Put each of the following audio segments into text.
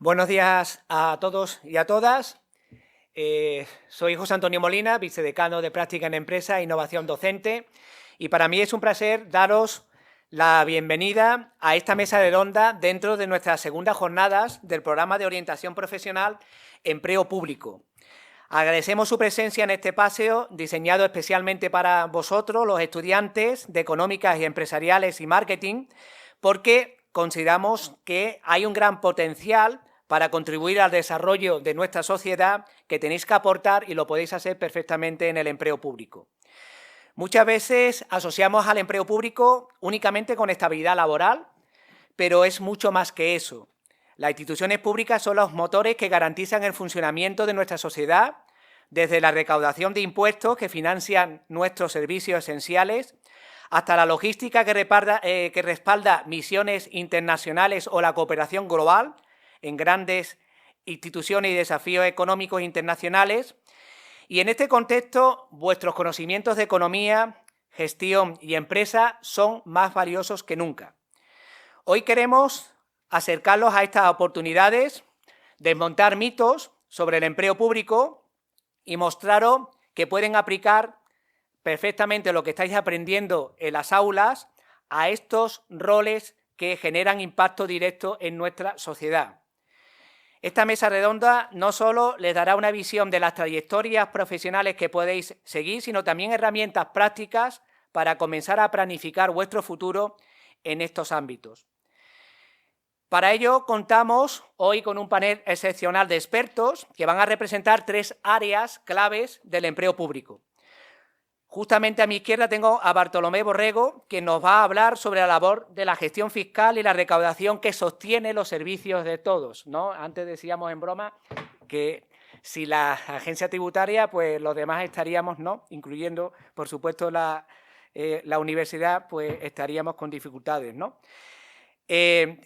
Buenos días a todos y a todas. Soy José Antonio Molina, vicedecano de Práctica en Empresa e Innovación Docente, y para mí es un placer daros la bienvenida a esta mesa redonda dentro de nuestras segundas jornadas del programa de orientación profesional Empleo Público. Agradecemos su presencia en este paseo diseñado especialmente para vosotros, los estudiantes de Económicas y Empresariales y Marketing, porque consideramos que hay un gran potencial para contribuir al desarrollo de nuestra sociedad que tenéis que aportar y lo podéis hacer perfectamente en el empleo público. Muchas veces asociamos al empleo público únicamente con estabilidad laboral, pero es mucho más que eso. Las instituciones públicas son los motores que garantizan el funcionamiento de nuestra sociedad, desde la recaudación de impuestos que financian nuestros servicios esenciales, hasta la logística que respalda misiones internacionales o la cooperación global en grandes instituciones y desafíos económicos internacionales. Y en este contexto, vuestros conocimientos de economía, gestión y empresa son más valiosos que nunca. Hoy queremos acercarlos a estas oportunidades, desmontar mitos sobre el empleo público y mostraros que pueden aplicar perfectamente lo que estáis aprendiendo en las aulas a estos roles que generan impacto directo en nuestra sociedad. Esta mesa redonda no solo les dará una visión de las trayectorias profesionales que podéis seguir, sino también herramientas prácticas para comenzar a planificar vuestro futuro en estos ámbitos. Para ello contamos hoy con un panel excepcional de expertos que van a representar 3 áreas claves del empleo público. Justamente a mi izquierda tengo a Bartolomé Borrego, que nos va a hablar sobre la labor de la gestión fiscal y la recaudación que sostiene los servicios de todos, ¿no? Antes decíamos en broma que si la agencia tributaria, pues los demás estaríamos, ¿no? Incluyendo, por supuesto, la universidad, pues estaríamos con dificultades, ¿no?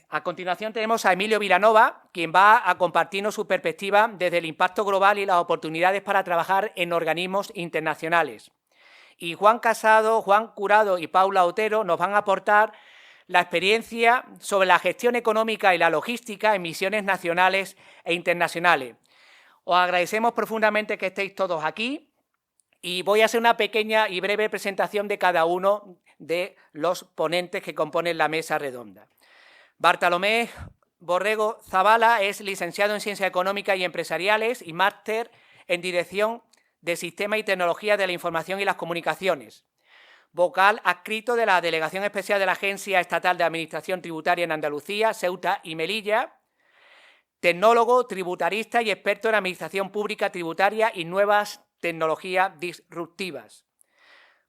A continuación tenemos a Emilio Vilanova, quien va a compartirnos su perspectiva desde el impacto global y las oportunidades para trabajar en organismos internacionales. Y Juan Casado, Juan Curado y Paula Otero nos van a aportar la experiencia sobre la gestión económica y la logística en misiones nacionales e internacionales. Os agradecemos profundamente que estéis todos aquí y voy a hacer una pequeña y breve presentación de cada uno de los ponentes que componen la mesa redonda. Bartolomé Borrego Zavala es licenciado en Ciencias Económicas y Empresariales y máster en Dirección de Sistemas y Tecnología de la Información y las Comunicaciones, vocal adscrito de la Delegación Especial de la Agencia Estatal de Administración Tributaria en Andalucía, Ceuta y Melilla, tecnólogo, tributarista y experto en Administración Pública Tributaria y Nuevas Tecnologías Disruptivas.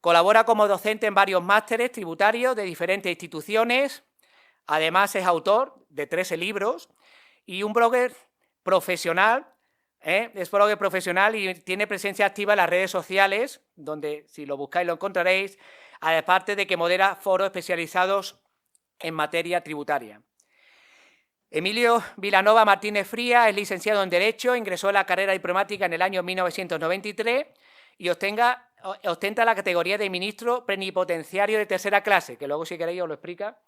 Colabora como docente en varios másteres tributarios de diferentes instituciones. Además, es autor de 13 libros y un blogger profesional. Es blogger profesional y tiene presencia activa en las redes sociales, donde si lo buscáis lo encontraréis, aparte de que modera foros especializados en materia tributaria. Emilio Vilanova Martínez Frías es licenciado en Derecho, ingresó en la carrera diplomática en el año 1993 y ostenta la categoría de ministro plenipotenciario de tercera clase, que luego si queréis os lo explica,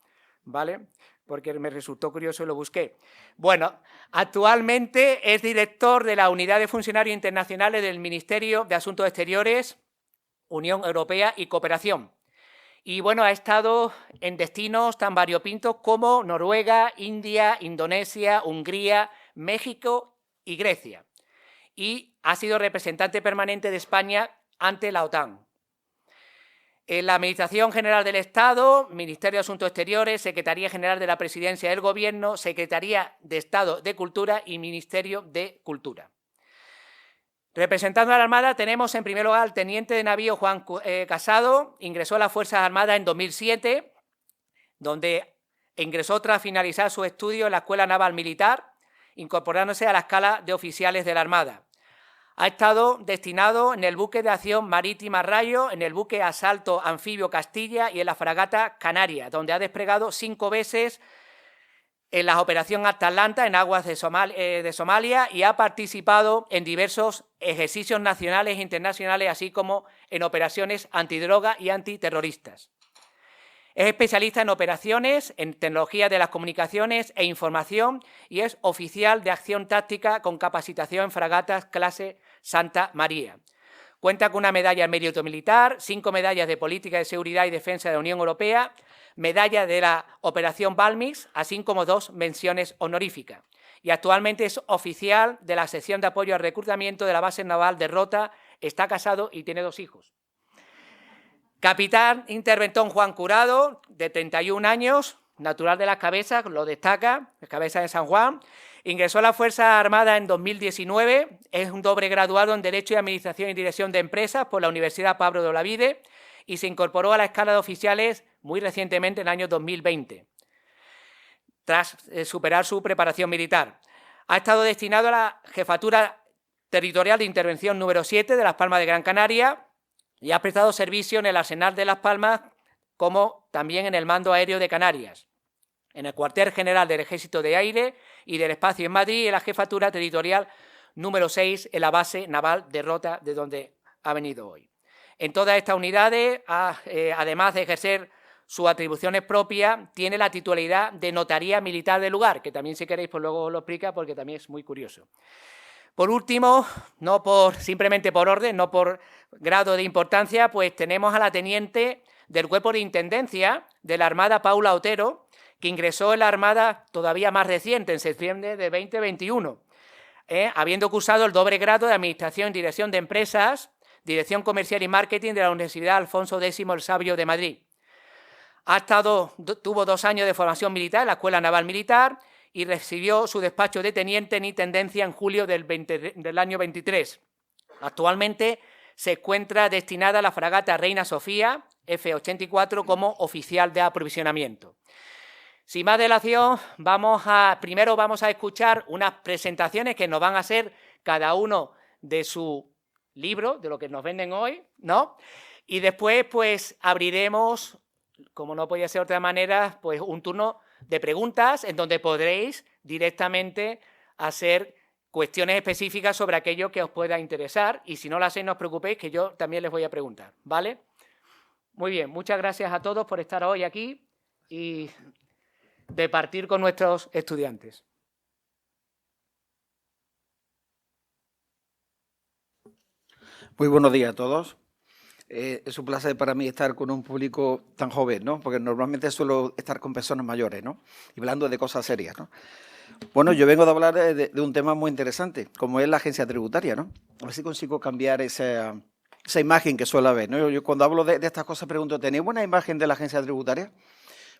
¿vale? Porque me resultó curioso y lo busqué. Bueno, actualmente es director de la Unidad de Funcionarios Internacionales del Ministerio de Asuntos Exteriores, Unión Europea y Cooperación. Y bueno, ha estado en destinos tan variopintos como Noruega, India, Indonesia, Hungría, México y Grecia. Y ha sido representante permanente de España ante la OTAN. En la Administración General del Estado, Ministerio de Asuntos Exteriores, Secretaría General de la Presidencia del Gobierno, Secretaría de Estado de Cultura y Ministerio de Cultura. Representando a la Armada tenemos en primer lugar al teniente de navío Juan Casado, ingresó a las Fuerzas Armadas en 2007, donde ingresó tras finalizar su estudio en la Escuela Naval Militar, incorporándose a la escala de oficiales de la Armada. Ha estado destinado en el buque de acción marítima Rayo, en el buque asalto anfibio Castilla y en la fragata Canaria, donde ha desplegado 5 veces en la operación Atalanta en aguas de Somalia y ha participado en diversos ejercicios nacionales e internacionales, así como en operaciones antidroga y antiterroristas. Es especialista en operaciones, en tecnología de las comunicaciones e información y es oficial de acción táctica con capacitación en fragatas clase Santa María. Cuenta con una medalla al mérito militar, 5 medallas de política de seguridad y defensa de la Unión Europea, medalla de la Operación Balmix, así como 2 menciones honoríficas. Y actualmente es oficial de la sección de apoyo al reclutamiento de la base naval de Rota, está casado y tiene 2 hijos. Capitán interventón Juan Curado, de 31 años, natural de Las Cabezas, lo destaca, Las Cabezas de San Juan. Ingresó a la Fuerza Armada en 2019, es un doble graduado en Derecho y Administración y Dirección de Empresas por la Universidad Pablo de Olavide y se incorporó a la escala de oficiales muy recientemente en el año 2020, tras superar su preparación militar. Ha estado destinado a la Jefatura Territorial de Intervención número 7 de Las Palmas de Gran Canaria y ha prestado servicio en el Arsenal de Las Palmas como también en el Mando Aéreo de Canarias, en el Cuartel General del Ejército de Aire y del Espacio en Madrid y en la Jefatura Territorial número 6 en la Base Naval de Rota, de donde ha venido hoy. En todas estas unidades, además de ejercer sus atribuciones propias, tiene la titularidad de Notaría Militar del lugar, que también si queréis pues luego os lo explica porque también es muy curioso. Por último, simplemente por orden, no por grado de importancia, pues tenemos a la teniente del Cuerpo de Intendencia de la Armada, Paula Otero, que ingresó en la Armada todavía más reciente, en septiembre de 2021, habiendo cursado el doble grado de Administración y Dirección de Empresas, Dirección Comercial y Marketing de la Universidad Alfonso X el Sabio de Madrid. Tuvo 2 años de formación militar en la Escuela Naval Militar y recibió su despacho de teniente en intendencia en julio del año 23. Actualmente se encuentra destinada a la fragata Reina Sofía, F-84, como oficial de aprovisionamiento. Sin más dilación, primero vamos a escuchar unas presentaciones que nos van a hacer cada uno de su libro, de lo que nos venden hoy, ¿no? Y después, pues, abriremos, como no podía ser de otra manera, pues un turno de preguntas en donde podréis directamente hacer cuestiones específicas sobre aquello que os pueda interesar y si no lo hacéis no os preocupéis que yo también les voy a preguntar, ¿vale? Muy bien, muchas gracias a todos por estar hoy aquí y de partir con nuestros estudiantes. Muy buenos días a todos. Es un placer para mí estar con un público tan joven, ¿no? Porque normalmente suelo estar con personas mayores, ¿no? Y hablando de cosas serias, ¿no? Bueno, yo vengo de hablar de un tema muy interesante, como es la agencia tributaria, ¿no? A ver si consigo cambiar esa imagen que suele haber, ¿no? Yo cuando hablo de estas cosas pregunto, ¿tenéis buena imagen de la agencia tributaria?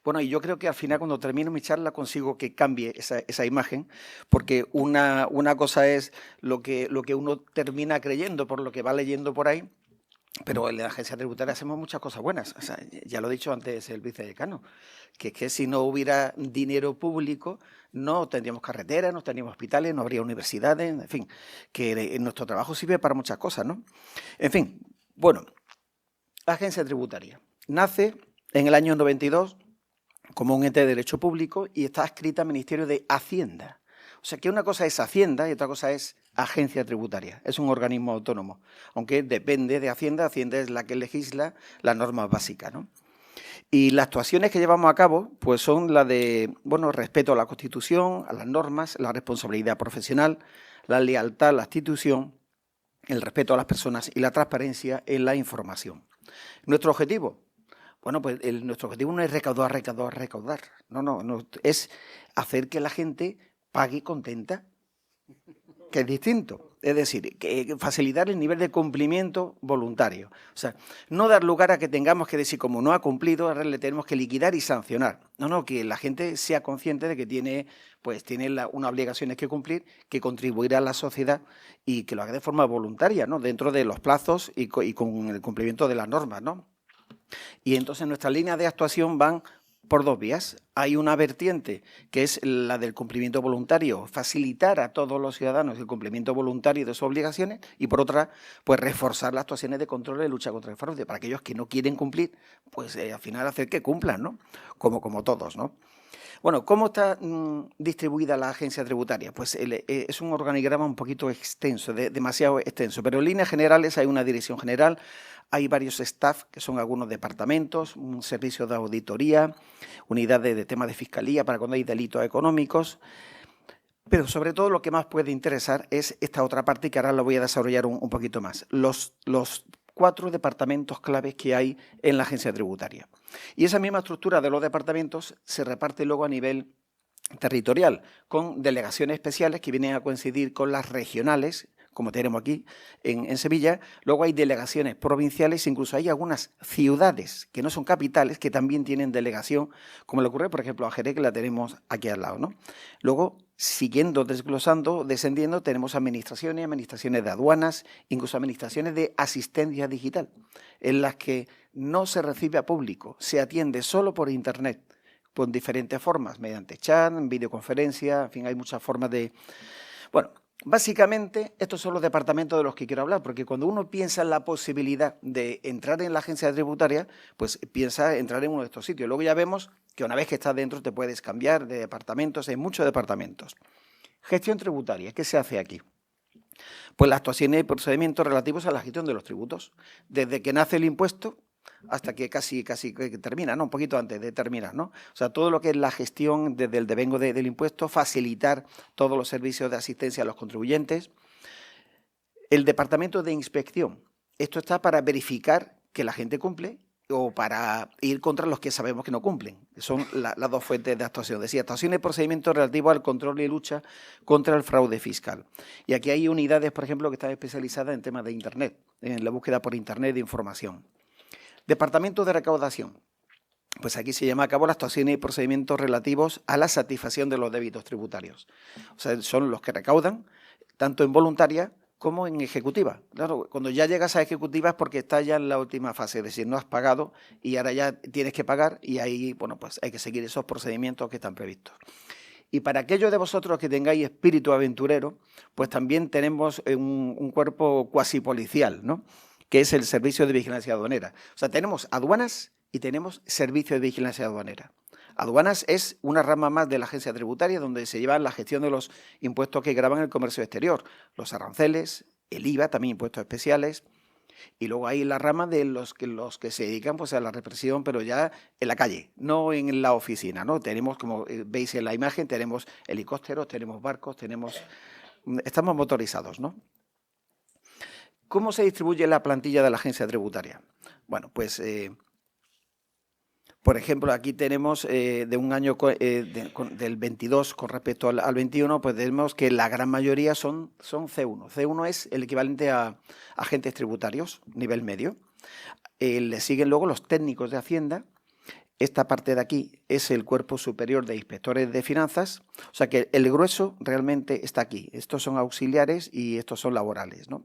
Bueno, y yo creo que al final cuando termino mi charla consigo que cambie esa imagen, porque una cosa es lo que uno termina creyendo por lo que va leyendo por ahí, pero en la agencia tributaria hacemos muchas cosas buenas. O sea, ya lo ha dicho antes el vicedecano, que es que si no hubiera dinero público no tendríamos carreteras, no tendríamos hospitales, no habría universidades, en fin, que nuestro trabajo sirve para muchas cosas, ¿no? En fin, bueno, la agencia tributaria nace en el año 92 como un ente de derecho público y está adscrita al Ministerio de Hacienda. O sea, que una cosa es Hacienda y otra cosa es agencia tributaria. Es un organismo autónomo, aunque depende de Hacienda. Hacienda es la que legisla las normas básicas, ¿no? Y las actuaciones que llevamos a cabo pues son la de, bueno, respeto a la Constitución, a las normas, la responsabilidad profesional, la lealtad a la institución, el respeto a las personas y la transparencia en la información. Nuestro objetivo, bueno, pues nuestro objetivo no es recaudar. No, es hacer que la gente pague contenta, que es distinto. Es decir, que facilitar el nivel de cumplimiento voluntario. O sea, no dar lugar a que tengamos que decir, como no ha cumplido, ahora le tenemos que liquidar y sancionar. No, que la gente sea consciente de que tiene unas obligaciones que cumplir, que contribuir a la sociedad y que lo haga de forma voluntaria, ¿no? Dentro de los plazos y con el cumplimiento de las normas, ¿no? Y entonces nuestras líneas de actuación van por 2 vías. Hay una vertiente que es la del cumplimiento voluntario, facilitar a todos los ciudadanos el cumplimiento voluntario de sus obligaciones y por otra, pues reforzar las actuaciones de control y lucha contra el fraude. Para aquellos que no quieren cumplir, pues al final hacer que cumplan, ¿no? Como todos, ¿no? Bueno, ¿cómo está distribuida la agencia tributaria? Pues es un organigrama un poquito extenso, demasiado extenso, pero en líneas generales hay una dirección general, hay varios staff, que son algunos departamentos, un servicio de auditoría, unidades de temas de fiscalía para cuando hay delitos económicos, pero sobre todo lo que más puede interesar es esta otra parte que ahora lo voy a desarrollar un poquito más. Los 4 departamentos claves que hay en la agencia tributaria. Y esa misma estructura de los departamentos se reparte luego a nivel territorial, con delegaciones especiales que vienen a coincidir con las regionales, como tenemos aquí en Sevilla. Luego hay delegaciones provinciales, incluso hay algunas ciudades que no son capitales que también tienen delegación, como le ocurre, por ejemplo, a Jerez, que la tenemos aquí al lado, ¿no? Luego, siguiendo, desglosando, descendiendo, tenemos administraciones de aduanas, incluso administraciones de asistencia digital, en las que no se recibe a público, se atiende solo por Internet, con diferentes formas, mediante chat, videoconferencia, en fin, hay muchas formas de... Bueno, básicamente estos son los departamentos de los que quiero hablar, porque cuando uno piensa en la posibilidad de entrar en la agencia tributaria, pues piensa entrar en uno de estos sitios. Luego ya vemos que una vez que estás dentro te puedes cambiar de departamentos, hay muchos departamentos. Gestión tributaria, ¿qué se hace aquí? Pues las actuaciones y procedimientos relativos a la gestión de los tributos, desde que nace el impuesto hasta que casi que termina, ¿no? Un poquito antes de terminar, ¿no? O sea, todo lo que es la gestión desde el devengo del impuesto, facilitar todos los servicios de asistencia a los contribuyentes. El departamento de inspección, esto está para verificar que la gente cumple o para ir contra los que sabemos que no cumplen. Son las dos fuentes de actuación. Decía, actuación y procedimientos relativos al control y lucha contra el fraude fiscal. Y aquí hay unidades, por ejemplo, que están especializadas en temas de Internet, en la búsqueda por Internet de información. Departamento de recaudación. Pues aquí se lleva a cabo las actuaciones y procedimientos relativos a la satisfacción de los débitos tributarios. O sea, son los que recaudan, tanto en voluntaria como en ejecutiva. Claro, cuando ya llegas a ejecutiva es porque estás ya en la última fase, es decir, no has pagado y ahora ya tienes que pagar y ahí, bueno, pues hay que seguir esos procedimientos que están previstos. Y para aquellos de vosotros que tengáis espíritu aventurero, pues también tenemos un cuerpo cuasi policial, ¿no? Que es el Servicio de Vigilancia Aduanera. O sea, tenemos aduanas y tenemos Servicio de Vigilancia Aduanera. Aduanas es una rama más de la agencia tributaria donde se lleva la gestión de los impuestos que gravan el comercio exterior, los aranceles, el IVA, también impuestos especiales, y luego hay la rama de los que se dedican pues, a la represión, pero ya en la calle, no en la oficina, ¿no? Tenemos, como veis en la imagen, tenemos helicópteros, tenemos barcos, estamos motorizados, ¿no? ¿Cómo se distribuye la plantilla de la agencia tributaria? Bueno, pues, por ejemplo, aquí tenemos de un año del 22 con respecto al 21, pues vemos que la gran mayoría son C1. C1 es el equivalente a agentes tributarios, nivel medio. Le siguen luego los técnicos de Hacienda. Esta parte de aquí es el cuerpo superior de inspectores de finanzas. O sea que el grueso realmente está aquí. Estos son auxiliares y estos son laborales, ¿no?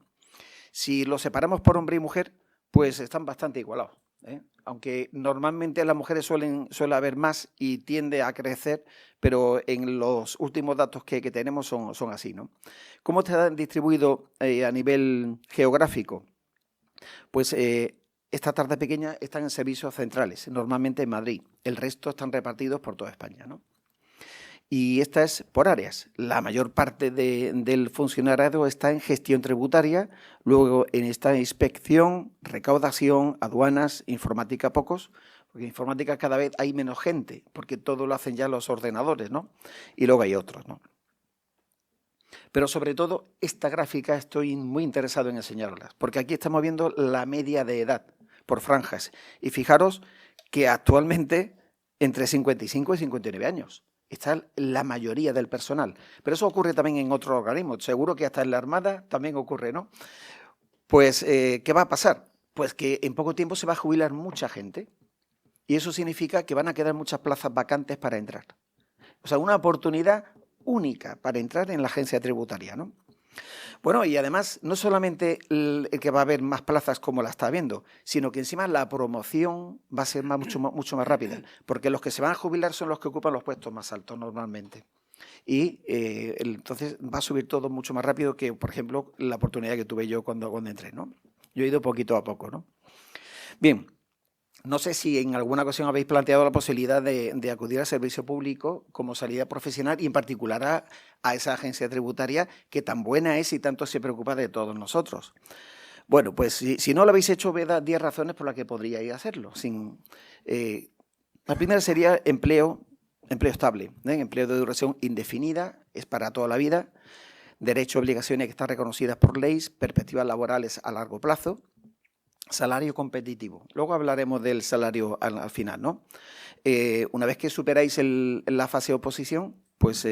Si los separamos por hombre y mujer, pues están bastante igualados, ¿eh? Aunque normalmente las mujeres suele haber más y tiende a crecer, pero en los últimos datos que tenemos son así, ¿no? ¿Cómo está distribuido a nivel geográfico? Pues estas tardes pequeñas están en servicios centrales, normalmente en Madrid. El resto están repartidos por toda España, ¿no? Y esta es por áreas. La mayor parte del funcionariado está en gestión tributaria, luego en esta inspección, recaudación, aduanas, informática pocos, porque en informática cada vez hay menos gente, porque todo lo hacen ya los ordenadores, ¿no? Y luego hay otros, ¿no? Pero sobre todo, esta gráfica estoy muy interesado en enseñarlas, porque aquí estamos viendo la media de edad por franjas. Y fijaros que actualmente entre 55 y 59 años. Está la mayoría del personal. Pero eso ocurre también en otros organismos. Seguro que hasta en la Armada también ocurre, ¿no? Pues, ¿qué va a pasar? Pues que en poco tiempo se va a jubilar mucha gente. Y eso significa que van a quedar muchas plazas vacantes para entrar. O sea, una oportunidad única para entrar en la agencia tributaria, ¿no? Bueno, y además, no solamente el que va a haber más plazas como la está viendo, sino que encima la promoción va a ser mucho más rápida, porque los que se van a jubilar son los que ocupan los puestos más altos normalmente. Y entonces va a subir todo mucho más rápido que, por ejemplo, la oportunidad que tuve yo cuando entré, ¿no? Yo he ido poquito a poco, ¿no? Bien, No sé si en alguna ocasión habéis planteado la posibilidad de acudir al servicio público como salida profesional y en particular a esa agencia tributaria que tan buena es y tanto se preocupa de todos nosotros. Bueno, pues si no lo habéis hecho, voy a dar 10 razones por las que podríais hacerlo. La primera sería empleo estable, empleo de duración indefinida, es para toda la vida, derechos y obligaciones que están reconocidas por leyes, perspectivas laborales a largo plazo, salario competitivo. Luego hablaremos del salario al final, ¿no? Una vez que superáis la fase de oposición, pues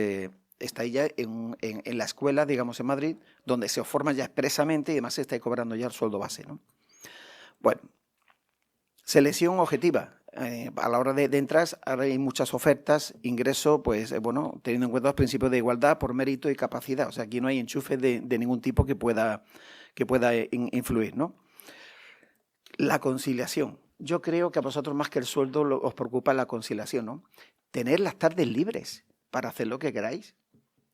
estáis ya en la escuela, digamos en Madrid, donde se os forma ya expresamente y además estáis cobrando ya el sueldo base, ¿no? Bueno, selección objetiva. A la hora de entrar hay muchas ofertas, ingreso, pues bueno, teniendo en cuenta los principios de igualdad por mérito y capacidad. O sea, aquí no hay enchufe de ningún tipo que pueda influir, ¿no? La conciliación. Yo creo que a vosotros más que el sueldo os preocupa la conciliación, ¿no? Tener las tardes libres para hacer lo que queráis.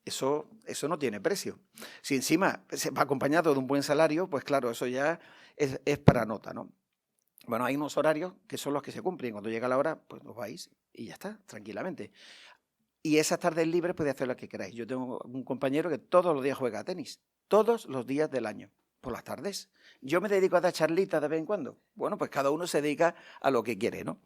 Eso no tiene precio. Si encima se va acompañado de un buen salario, pues claro, eso ya es para nota, ¿no? Bueno, hay unos horarios que son los que se cumplen. Cuando llega la hora, pues os vais y ya está, tranquilamente. Y esas tardes libres podéis hacer lo que queráis. Yo tengo un compañero que todos los días juega a tenis, todos los días del año, por las tardes. Yo me dedico a dar charlitas de vez en cuando. Bueno, pues cada uno se dedica a lo que quiere, ¿no?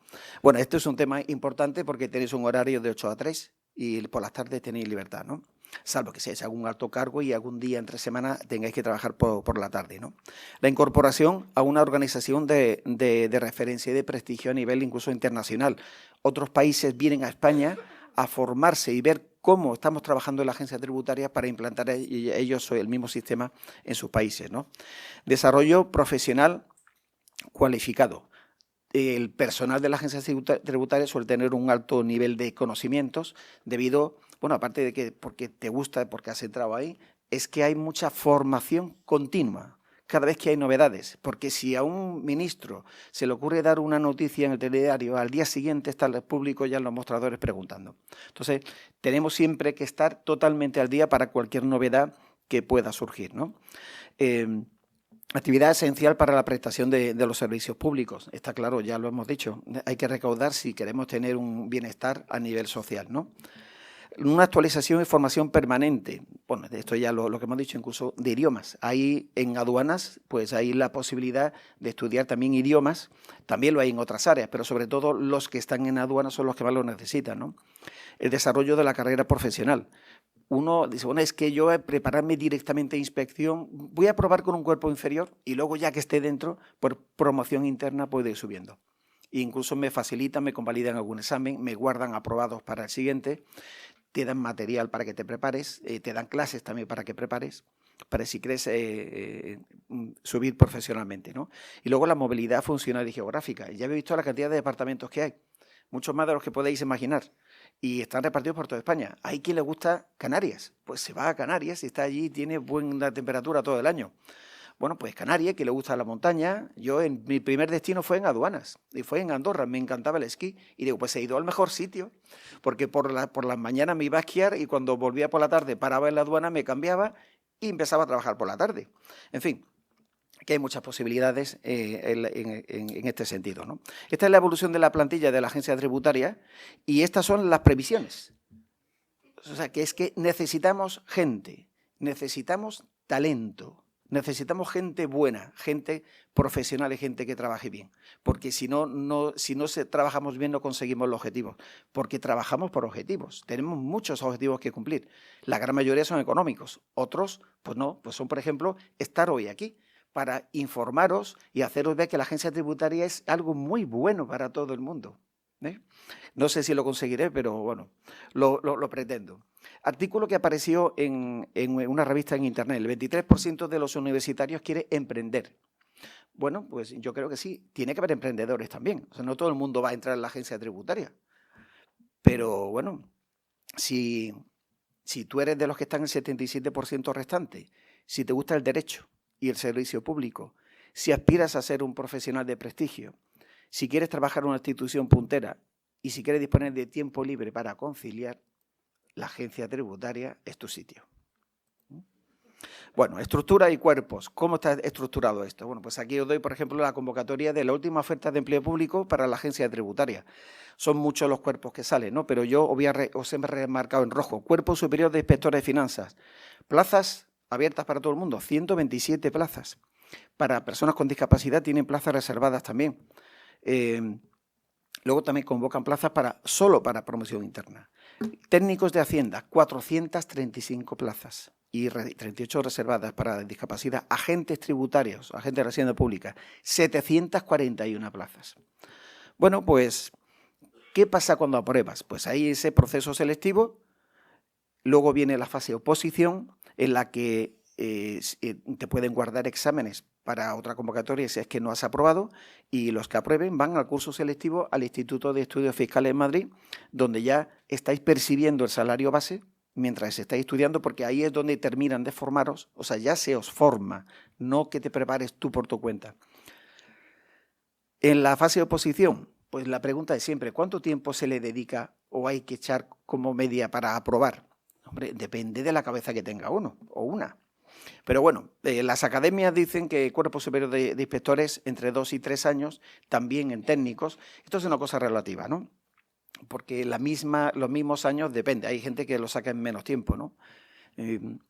Bueno, esto es un tema importante porque tenéis un horario de 8 a 3 y por las tardes tenéis libertad, ¿no? Salvo que seáis algún alto cargo y algún día entre semana tengáis que trabajar por la tarde, ¿no? La incorporación a una organización de referencia y de prestigio a nivel incluso internacional. Otros países vienen a España a formarse y ver cómo estamos trabajando en la agencia tributaria para implantar ellos el mismo sistema en sus países, ¿no? Desarrollo profesional cualificado. El personal de la agencia tributaria suele tener un alto nivel de conocimientos debido, bueno, aparte de que porque te gusta, porque has entrado ahí, es que hay mucha formación continua cada vez que hay novedades, porque si a un ministro se le ocurre dar una noticia en el telediario, al día siguiente está el público ya en los mostradores preguntando. Entonces, tenemos siempre que estar totalmente al día para cualquier novedad que pueda surgir, ¿no? Actividad esencial para la prestación de los servicios públicos. Está claro, ya lo hemos dicho. Hay que recaudar si queremos tener un bienestar a nivel social, ¿no? Una actualización y formación permanente. Bueno, esto ya lo que hemos dicho, incluso de idiomas. Hay en aduanas, pues hay la posibilidad de estudiar también idiomas. También lo hay en otras áreas, pero sobre todo los que están en aduanas son los que más lo necesitan, ¿no? El desarrollo de la carrera profesional. Uno dice, bueno, es que yo prepararme directamente a inspección, voy a probar con un cuerpo inferior y luego ya que esté dentro, por promoción interna puedo ir subiendo. E incluso me facilitan, me convalidan algún examen, me guardan aprobados para el siguiente, te dan material para que te prepares, te dan clases también para que prepares, para si quieres subir profesionalmente, ¿no? Y luego la movilidad funcional y geográfica. Ya habéis visto la cantidad de departamentos que hay, muchos más de los que podéis imaginar. Y están repartidos por toda España. Hay quien le gusta Canarias, pues se va a Canarias y está allí y tiene buena temperatura todo el año. Bueno, pues Canarias, que le gusta la montaña. Mi primer destino fue en aduanas y fue en Andorra, me encantaba el esquí. Y digo, pues he ido al mejor sitio, porque por las mañanas me iba a esquiar y cuando volvía por la tarde paraba en la aduana, me cambiaba y empezaba a trabajar por la tarde. En fin, que hay muchas posibilidades en este sentido, ¿no? Esta es la evolución de la plantilla de la agencia tributaria y estas son las previsiones. O sea, que es que necesitamos gente, necesitamos talento, necesitamos gente buena, gente profesional y gente que trabaje bien. Porque si no trabajamos bien no conseguimos los objetivos. Porque trabajamos por objetivos. Tenemos muchos objetivos que cumplir. La gran mayoría son económicos. Otros, pues no, pues son, por ejemplo, estar hoy aquí para informaros y haceros ver que la agencia tributaria es algo muy bueno para todo el mundo. No sé si lo conseguiré, pero bueno, lo pretendo. Artículo que apareció en una revista en internet. El 23% de los universitarios quiere emprender. Bueno, pues yo creo que sí. Tiene que haber emprendedores también. O sea, no todo el mundo va a entrar en la agencia tributaria. Pero bueno, si tú eres de los que están en el 77% restante, si te gusta el derecho y el servicio público, si aspiras a ser un profesional de prestigio, si quieres trabajar en una institución puntera y si quieres disponer de tiempo libre para conciliar, la agencia tributaria es tu sitio. Bueno, estructura y cuerpos. ¿Cómo está estructurado esto? Bueno, pues aquí os doy, por ejemplo, la convocatoria de la última oferta de empleo público para la agencia tributaria. Son muchos los cuerpos que salen, ¿no? Pero yo os he remarcado en rojo. Cuerpo superior de inspectores de finanzas. Plazas abiertas para todo el mundo, 127 plazas. Para personas con discapacidad tienen plazas reservadas también. Luego también convocan plazas solo para promoción interna. Técnicos de Hacienda, 435 plazas y 38 reservadas para discapacidad. Agentes tributarios, agentes de Hacienda Pública, 741 plazas. Bueno, pues, ¿qué pasa cuando apruebas? Pues hay ese proceso selectivo, luego viene la fase de oposición, en la que te pueden guardar exámenes para otra convocatoria si es que no has aprobado, y los que aprueben van al curso selectivo al Instituto de Estudios Fiscales en Madrid, donde ya estáis percibiendo el salario base mientras estáis estudiando, porque ahí es donde terminan de formaros, o sea, ya se os forma, no que te prepares tú por tu cuenta. En la fase de oposición, pues la pregunta es siempre, ¿cuánto tiempo se le dedica o hay que echar como media para aprobar? Hombre, depende de la cabeza que tenga uno o una. Pero bueno, las academias dicen que cuerpo superior de inspectores entre 2 y 3 años, también en técnicos. Esto es una cosa relativa, ¿no? Porque los mismos años depende. Hay gente que lo saca en menos tiempo, ¿no?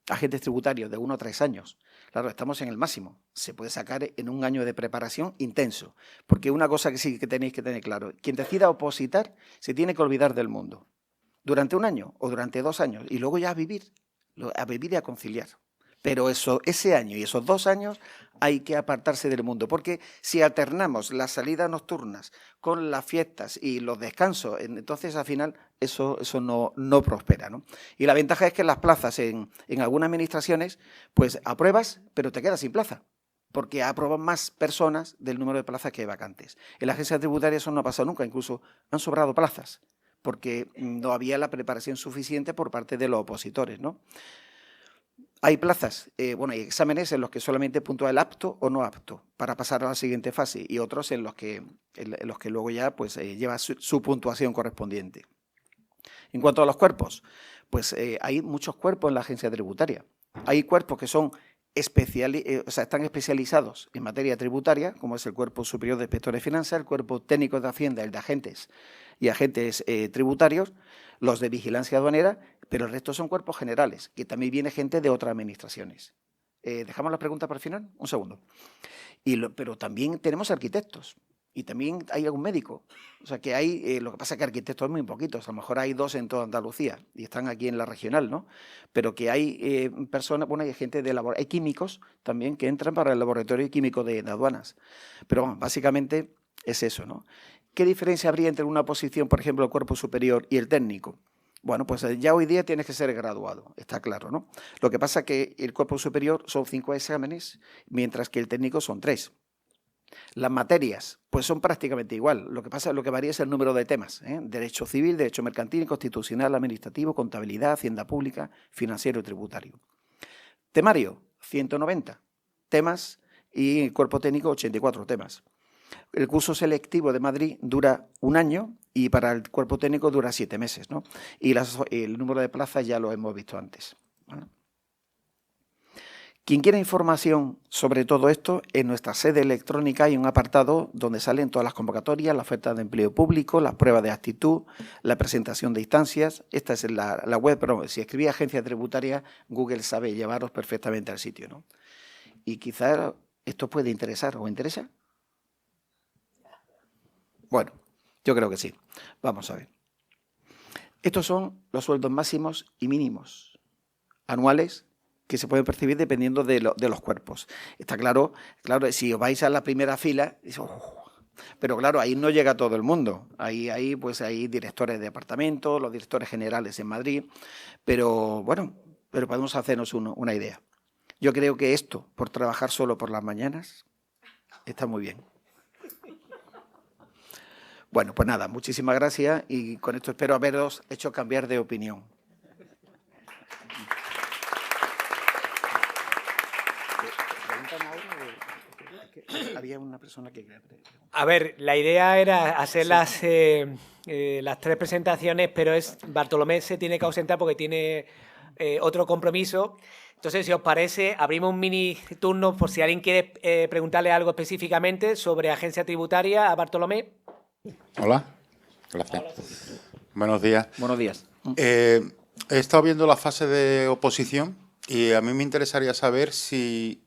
Agentes tributarios de 1 a 3 años. Claro, estamos en el máximo. Se puede sacar en un año de preparación intenso. Porque una cosa que sí que tenéis que tener claro, quien decida opositar se tiene que olvidar del mundo. Durante un año o durante 2 años. Y luego ya a vivir y a conciliar. Pero ese año y esos 2 años hay que apartarse del mundo, porque si alternamos las salidas nocturnas con las fiestas y los descansos, entonces al final eso no prospera, ¿no? Y la ventaja es que las plazas en algunas administraciones, pues apruebas, pero te quedas sin plaza, porque aprueban más personas del número de plazas que hay vacantes. En la agencia tributaria eso no ha pasado nunca, incluso han sobrado plazas, porque no había la preparación suficiente por parte de los opositores, ¿no? Hay plazas, hay exámenes en los que solamente puntúa el apto o no apto para pasar a la siguiente fase, y otros en los que luego ya pues, lleva su puntuación correspondiente. En cuanto a los cuerpos, pues hay muchos cuerpos en la agencia tributaria. Hay cuerpos que son están especializados en materia tributaria, como es el Cuerpo Superior de Inspectores de Finanzas, el Cuerpo Técnico de Hacienda, el de Agentes y Agentes Tributarios, los de Vigilancia Aduanera, pero el resto son cuerpos generales, que también viene gente de otras administraciones. ¿Dejamos la pregunta para el final? Un segundo. Pero también tenemos arquitectos y también hay algún médico. O sea, que hay, lo que pasa es que arquitectos muy poquitos, a lo mejor hay 2 en toda Andalucía y están aquí en la regional, ¿no? Pero que hay personas, bueno, hay gente hay químicos también que entran para el laboratorio químico de aduanas. Pero bueno, básicamente es eso, ¿no? ¿Qué diferencia habría entre una posición, por ejemplo, el cuerpo superior y el técnico? Bueno, pues ya hoy día tienes que ser graduado, está claro, ¿no? Lo que pasa es que el cuerpo superior son 5 exámenes, mientras que el técnico son 3. Las materias, pues son prácticamente igual. Lo que varía es el número de temas, ¿eh? Derecho civil, derecho mercantil, constitucional, administrativo, contabilidad, hacienda pública, financiero y tributario. Temario, 190 temas y el cuerpo técnico, 84 temas. El curso selectivo de Madrid dura 1 año y para el cuerpo técnico dura 7 meses, ¿no? Y el número de plazas ya lo hemos visto antes. ¿Vale? Quien quiera información sobre todo esto, en nuestra sede electrónica hay un apartado donde salen todas las convocatorias, la oferta de empleo público, las pruebas de aptitud, la presentación de instancias. Esta es la web, pero si escribís agencia tributaria, Google sabe llevaros perfectamente al sitio, ¿no? Y quizás esto puede interesar. ¿Os interesa? Bueno, yo creo que sí. Vamos a ver. Estos son los sueldos máximos y mínimos anuales que se pueden percibir dependiendo de los cuerpos. Está claro, si os vais a la primera fila, pero claro, ahí no llega todo el mundo. Ahí pues hay directores de departamento, los directores generales en Madrid, pero bueno, podemos hacernos una idea. Yo creo que esto, por trabajar solo por las mañanas, está muy bien. Bueno, pues nada, muchísimas gracias y con esto espero haberos hecho cambiar de opinión. Había una persona que... A ver, la idea era hacer las 3 presentaciones, pero Bartolomé se tiene que ausentar porque tiene otro compromiso. Entonces, si os parece, abrimos un mini turno por si alguien quiere preguntarle algo específicamente sobre agencia tributaria a Bartolomé. Hola, gracias. Buenos días. Buenos días. He estado viendo la fase de oposición y a mí me interesaría saber si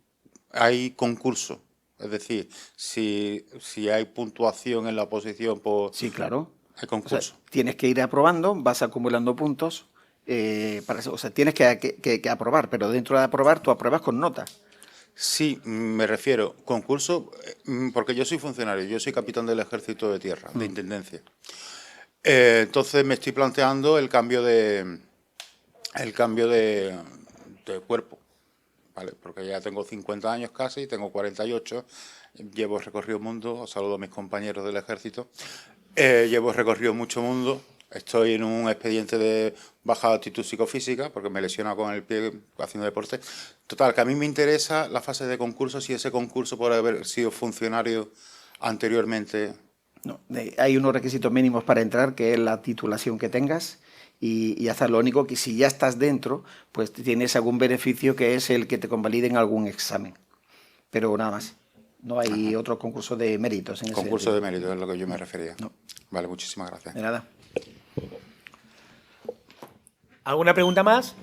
hay concurso, es decir, si hay puntuación en la oposición por... Sí, claro. Hay concurso. O sea, tienes que ir aprobando, vas acumulando puntos, o sea, tienes que aprobar, pero dentro de aprobar tú apruebas con nota. Sí, me refiero, concurso, porque yo soy funcionario, yo soy capitán del Ejército de Tierra, de Intendencia. Entonces me estoy planteando el cambio de cuerpo, ¿vale? Porque ya tengo 50 años casi, tengo 48, llevo recorrido mundo, saludo a mis compañeros del Ejército, llevo recorrido mucho mundo. Estoy en un expediente de baja actitud psicofísica porque me lesiona con el pie haciendo deporte. Total, que a mí me interesa la fase de concurso, si ese concurso por haber sido funcionario anteriormente. No, hay unos requisitos mínimos para entrar, que es la titulación que tengas y hasta lo único que si ya estás dentro, pues tienes algún beneficio que es el que te convaliden algún examen. Pero nada más. No hay otro concurso de méritos. En Concurso de méritos es lo que yo me refería. No. Vale, muchísimas gracias. De nada. ¿Alguna pregunta más?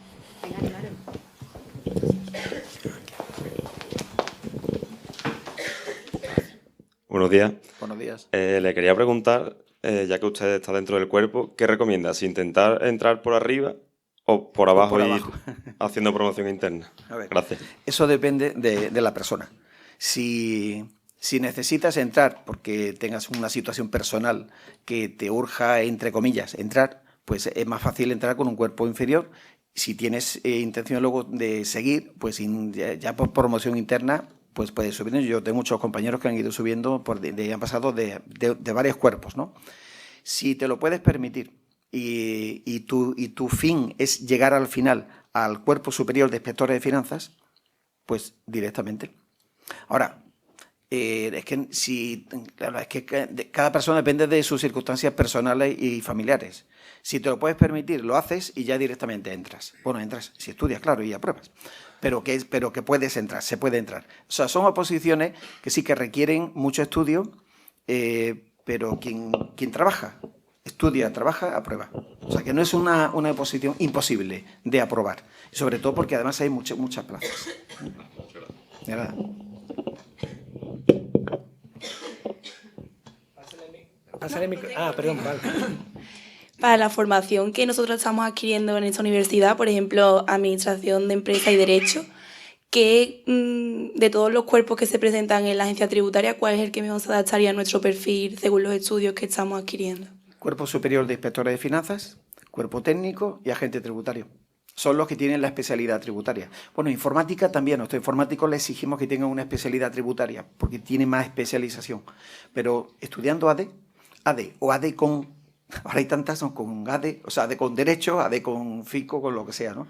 Buenos días. Buenos días. Le quería preguntar, ya que usted está dentro del cuerpo, ¿qué recomienda? ¿Si intentar entrar por arriba o por abajo, por y abajo. haciendo promoción interna? A ver, Gracias. eso depende de la persona. Si necesitas entrar porque tengas una situación personal que te urja, entre comillas, entrar, pues es más fácil entrar con un cuerpo inferior. Si tienes intención luego de seguir, pues ya por promoción interna, pues puedes subir. Yo tengo muchos compañeros que han ido subiendo, han pasado de varios cuerpos, ¿no? Si te lo puedes permitir y tu fin es llegar al final al cuerpo superior de inspectores de finanzas, pues directamente. Ahora, es que cada persona depende de sus circunstancias personales y familiares. Si te lo puedes permitir, lo haces y ya directamente entras. Bueno, entras, si estudias, claro, y apruebas. Pero que puedes entrar, se puede entrar. O sea, son oposiciones que sí que requieren mucho estudio, pero quien trabaja, estudia, trabaja, aprueba. O sea, que no es una oposición imposible de aprobar. Sobre todo porque además hay muchas plazas. De nada. Perdón, vale. Para la formación que nosotros estamos adquiriendo en esta universidad, por ejemplo, Administración de Empresa y Derecho, que de todos los cuerpos que se presentan en la agencia tributaria, ¿cuál es el que mejor se adaptaría a nuestro perfil según los estudios que estamos adquiriendo? Cuerpo Superior de Inspectores de Finanzas, Cuerpo Técnico y Agente Tributario. Son los que tienen la especialidad tributaria. Bueno, informática también. A nuestros informáticos les exigimos que tengan una especialidad tributaria porque tiene más especialización. Pero estudiando AD o AD con... Ahora hay tantas, son con AD, o sea, AD con Derecho, AD con FICO, con lo que sea, ¿no?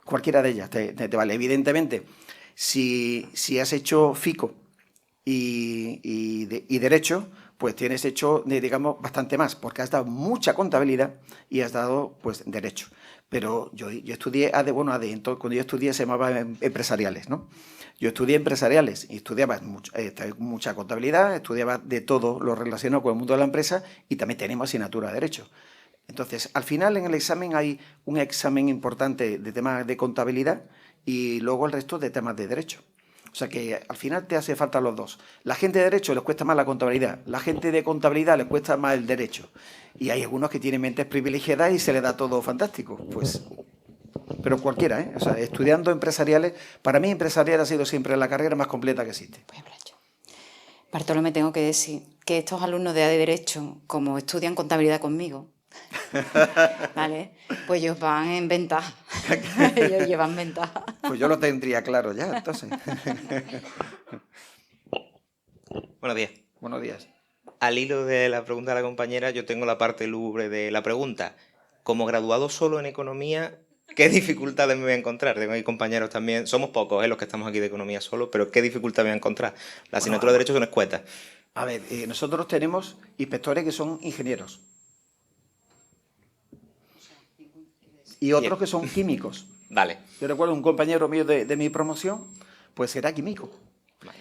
Cualquiera de ellas te vale. Evidentemente, si has hecho FICO y Derecho, pues tienes hecho, digamos, bastante más, porque has dado mucha contabilidad y has dado, pues, Derecho. Pero yo estudié AD, entonces cuando yo estudié se llamaba empresariales, ¿no? Yo estudié empresariales y estudiaba mucha contabilidad, estudiaba de todo lo relacionado con el mundo de la empresa y también tenemos asignatura de Derecho. Entonces, al final en el examen hay un examen importante de temas de contabilidad y luego el resto de temas de Derecho. O sea que al final te hace falta los dos. La gente de Derecho les cuesta más la contabilidad, la gente de contabilidad les cuesta más el Derecho. Y hay algunos que tienen mentes privilegiadas y se les da todo fantástico. Pues, pero cualquiera, ¿eh? O sea, estudiando empresariales, para mí empresarial ha sido siempre la carrera más completa que existe. Voy a hablar yo. Bartolomé, tengo que decir que estos alumnos de Derecho, como estudian contabilidad conmigo, ¿vale? Pues ellos van en ventaja. Ellos llevan ventaja. Pues yo lo tendría claro ya, entonces. Buenos días. Buenos días. Al hilo de la pregunta de la compañera, yo tengo la parte lúgubre de la pregunta. Como graduado solo en economía, ¿qué dificultades me voy a encontrar? Tengo ahí compañeros también, somos pocos los que estamos aquí de economía solo, pero ¿qué dificultades me voy a encontrar? La asignatura de Derecho son escuetas. A ver, nosotros tenemos inspectores que son ingenieros. Y otros que son químicos. Vale. Yo recuerdo un compañero mío de mi promoción, pues era químico.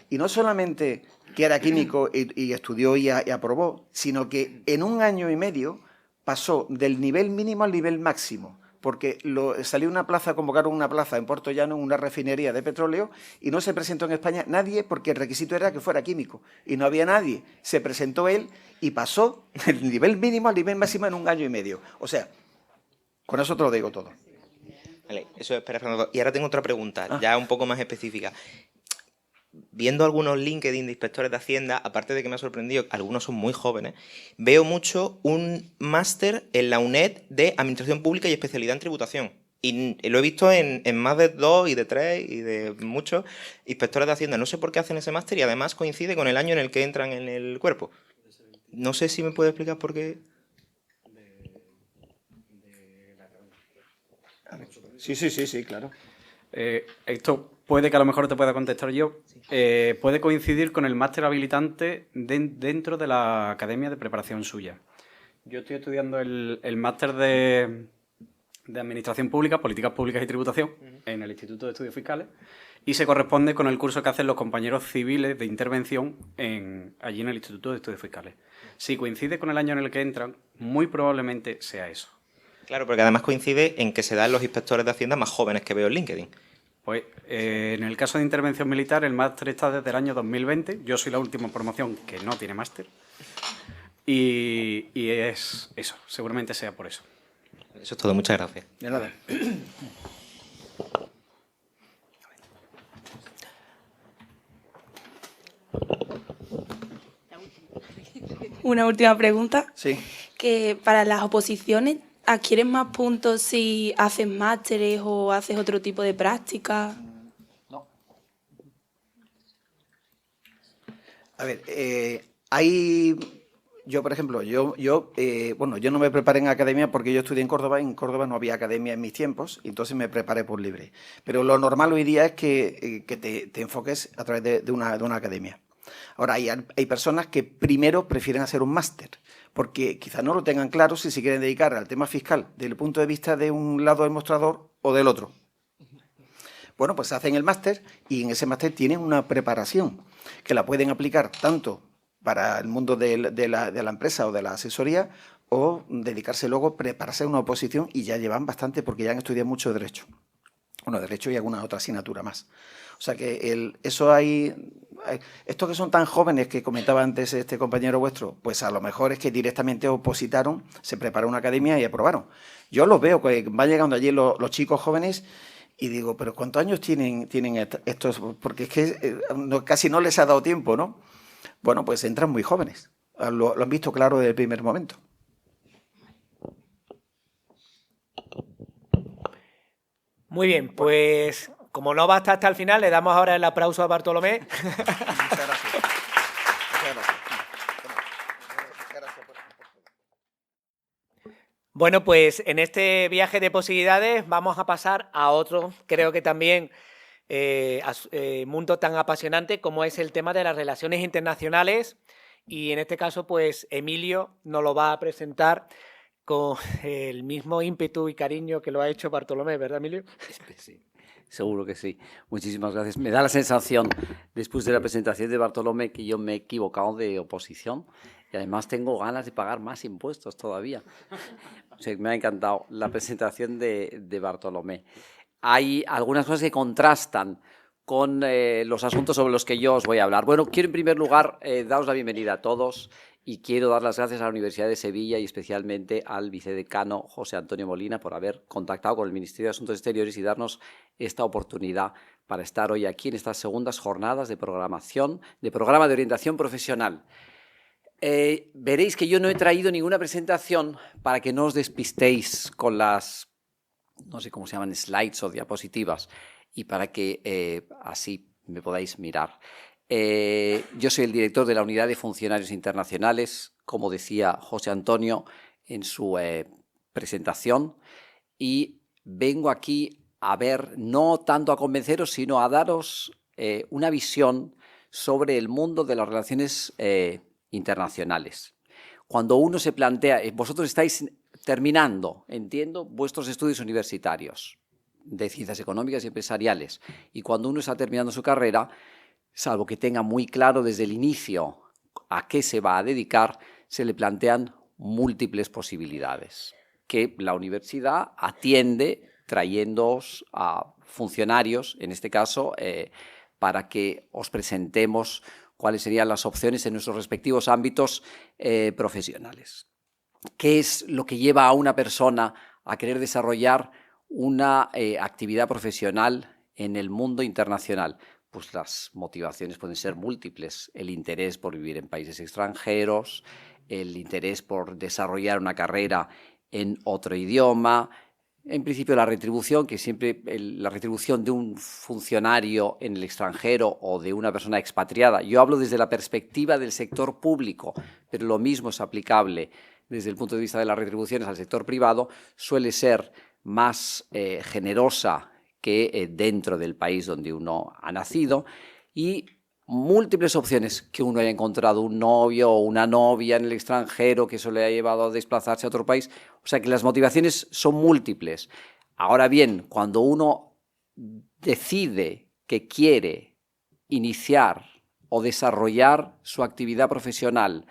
Y no solamente que era químico y estudió y aprobó, sino que en 1 año y medio pasó del nivel mínimo al nivel máximo, porque salió una plaza, convocaron una plaza en Puerto Llano, una refinería de petróleo, y no se presentó en España nadie porque el requisito era que fuera químico, y no había nadie. Se presentó él y pasó del nivel mínimo al nivel máximo en 1 año y medio. O sea, con eso te lo digo todo. Vale, eso espera, Fernando. Y ahora tengo otra pregunta, ya un poco más específica. Viendo algunos LinkedIn de inspectores de Hacienda, aparte de que me ha sorprendido, algunos son muy jóvenes, veo mucho un máster en la UNED de Administración Pública y especialidad en tributación. Y lo he visto en más de 2 y de 3 y de muchos inspectores de Hacienda. No sé por qué hacen ese máster y además coincide con el año en el que entran en el cuerpo. No sé si me puede explicar por qué. Sí, claro. Esto puede que a lo mejor te pueda contestar yo. Puede coincidir con el máster habilitante dentro de la academia de preparación suya. Yo estoy estudiando el máster de Administración Pública, Políticas Públicas y Tributación en el Instituto de Estudios Fiscales y se corresponde con el curso que hacen los compañeros civiles de intervención allí en el Instituto de Estudios Fiscales. Si coincide con el año en el que entran, muy probablemente sea eso. Claro, porque además coincide en que se dan los inspectores de Hacienda más jóvenes que veo en LinkedIn. Pues en el caso de intervención militar, el máster está desde el año 2020. Yo soy la última promoción que no tiene máster. Y es eso, seguramente sea por eso. Eso es todo, muchas gracias. De nada. Una última pregunta. Sí. Que para las oposiciones, ¿adquieren más puntos si haces másteres o haces otro tipo de práctica? No. A ver, hay... Yo, por ejemplo, yo no me preparé en academia porque yo estudié en Córdoba y en Córdoba no había academia en mis tiempos, y entonces me preparé por libre. Pero lo normal hoy día es que te enfoques a través de una academia. Ahora, hay personas que primero prefieren hacer un máster, porque quizás no lo tengan claro si se quieren dedicar al tema fiscal desde el punto de vista de un lado del mostrador o del otro. Bueno, pues hacen el máster y en ese máster tienen una preparación que la pueden aplicar tanto para el mundo de la empresa o de la asesoría, o dedicarse luego a prepararse a una oposición, y ya llevan bastante porque ya han estudiado mucho Derecho. Bueno, Derecho y alguna otra asignatura más. O sea que estos que son tan jóvenes que comentaba antes este compañero vuestro, pues a lo mejor es que directamente opositaron, se preparó una academia y aprobaron. Yo los veo, que van llegando allí los chicos jóvenes y digo, pero ¿cuántos años tienen estos? Porque es que casi no les ha dado tiempo, ¿no? Bueno, pues entran muy jóvenes. Lo han visto claro desde el primer momento. Muy bien, pues como no basta hasta el final, le damos ahora el aplauso a Bartolomé. Muchas gracias. Bueno, pues en este viaje de posibilidades vamos a pasar a otro, creo que también mundo tan apasionante como es el tema de las relaciones internacionales, y en este caso pues Emilio nos lo va a presentar con el mismo ímpetu y cariño que lo ha hecho Bartolomé, ¿verdad, Emilio? Sí, seguro que sí. Muchísimas gracias. Me da la sensación, después de la presentación de Bartolomé, que yo me he equivocado de oposición y además tengo ganas de pagar más impuestos todavía. O sea, me ha encantado la presentación de Bartolomé. Hay algunas cosas que contrastan con los asuntos sobre los que yo os voy a hablar. Bueno, quiero en primer lugar daros la bienvenida a todos y quiero dar las gracias a la Universidad de Sevilla y especialmente al vicedecano José Antonio Molina por haber contactado con el Ministerio de Asuntos Exteriores y darnos esta oportunidad para estar hoy aquí en estas segundas jornadas de programación, de programa de orientación profesional. Veréis que yo no he traído ninguna presentación para que no os despistéis con las, no sé cómo se llaman, slides o diapositivas, y para que así me podáis mirar. Yo soy el director de la Unidad de Funcionarios Internacionales, como decía José Antonio en su presentación, y vengo aquí a ver, no tanto a convenceros, sino a daros una visión sobre el mundo de las relaciones internacionales. Cuando uno se plantea, vosotros estáis terminando, entiendo, vuestros estudios universitarios, de Ciencias Económicas y Empresariales. Y cuando uno está terminando su carrera, salvo que tenga muy claro desde el inicio a qué se va a dedicar, se le plantean múltiples posibilidades que la universidad atiende trayéndoos a funcionarios, en este caso, para que os presentemos cuáles serían las opciones en nuestros respectivos ámbitos profesionales. ¿Qué es lo que lleva a una persona a querer desarrollar una actividad profesional en el mundo internacional? Pues las motivaciones pueden ser múltiples. El interés por vivir en países extranjeros, el interés por desarrollar una carrera en otro idioma. En principio la retribución, que siempre la retribución de un funcionario en el extranjero o de una persona expatriada, yo hablo desde la perspectiva del sector público, pero lo mismo es aplicable desde el punto de vista de las retribuciones al sector privado, suele ser más generosa que dentro del país donde uno ha nacido, y múltiples opciones, que uno haya encontrado un novio o una novia en el extranjero que eso le ha llevado a desplazarse a otro país. O sea que las motivaciones son múltiples. Ahora bien, cuando uno decide que quiere iniciar o desarrollar su actividad profesional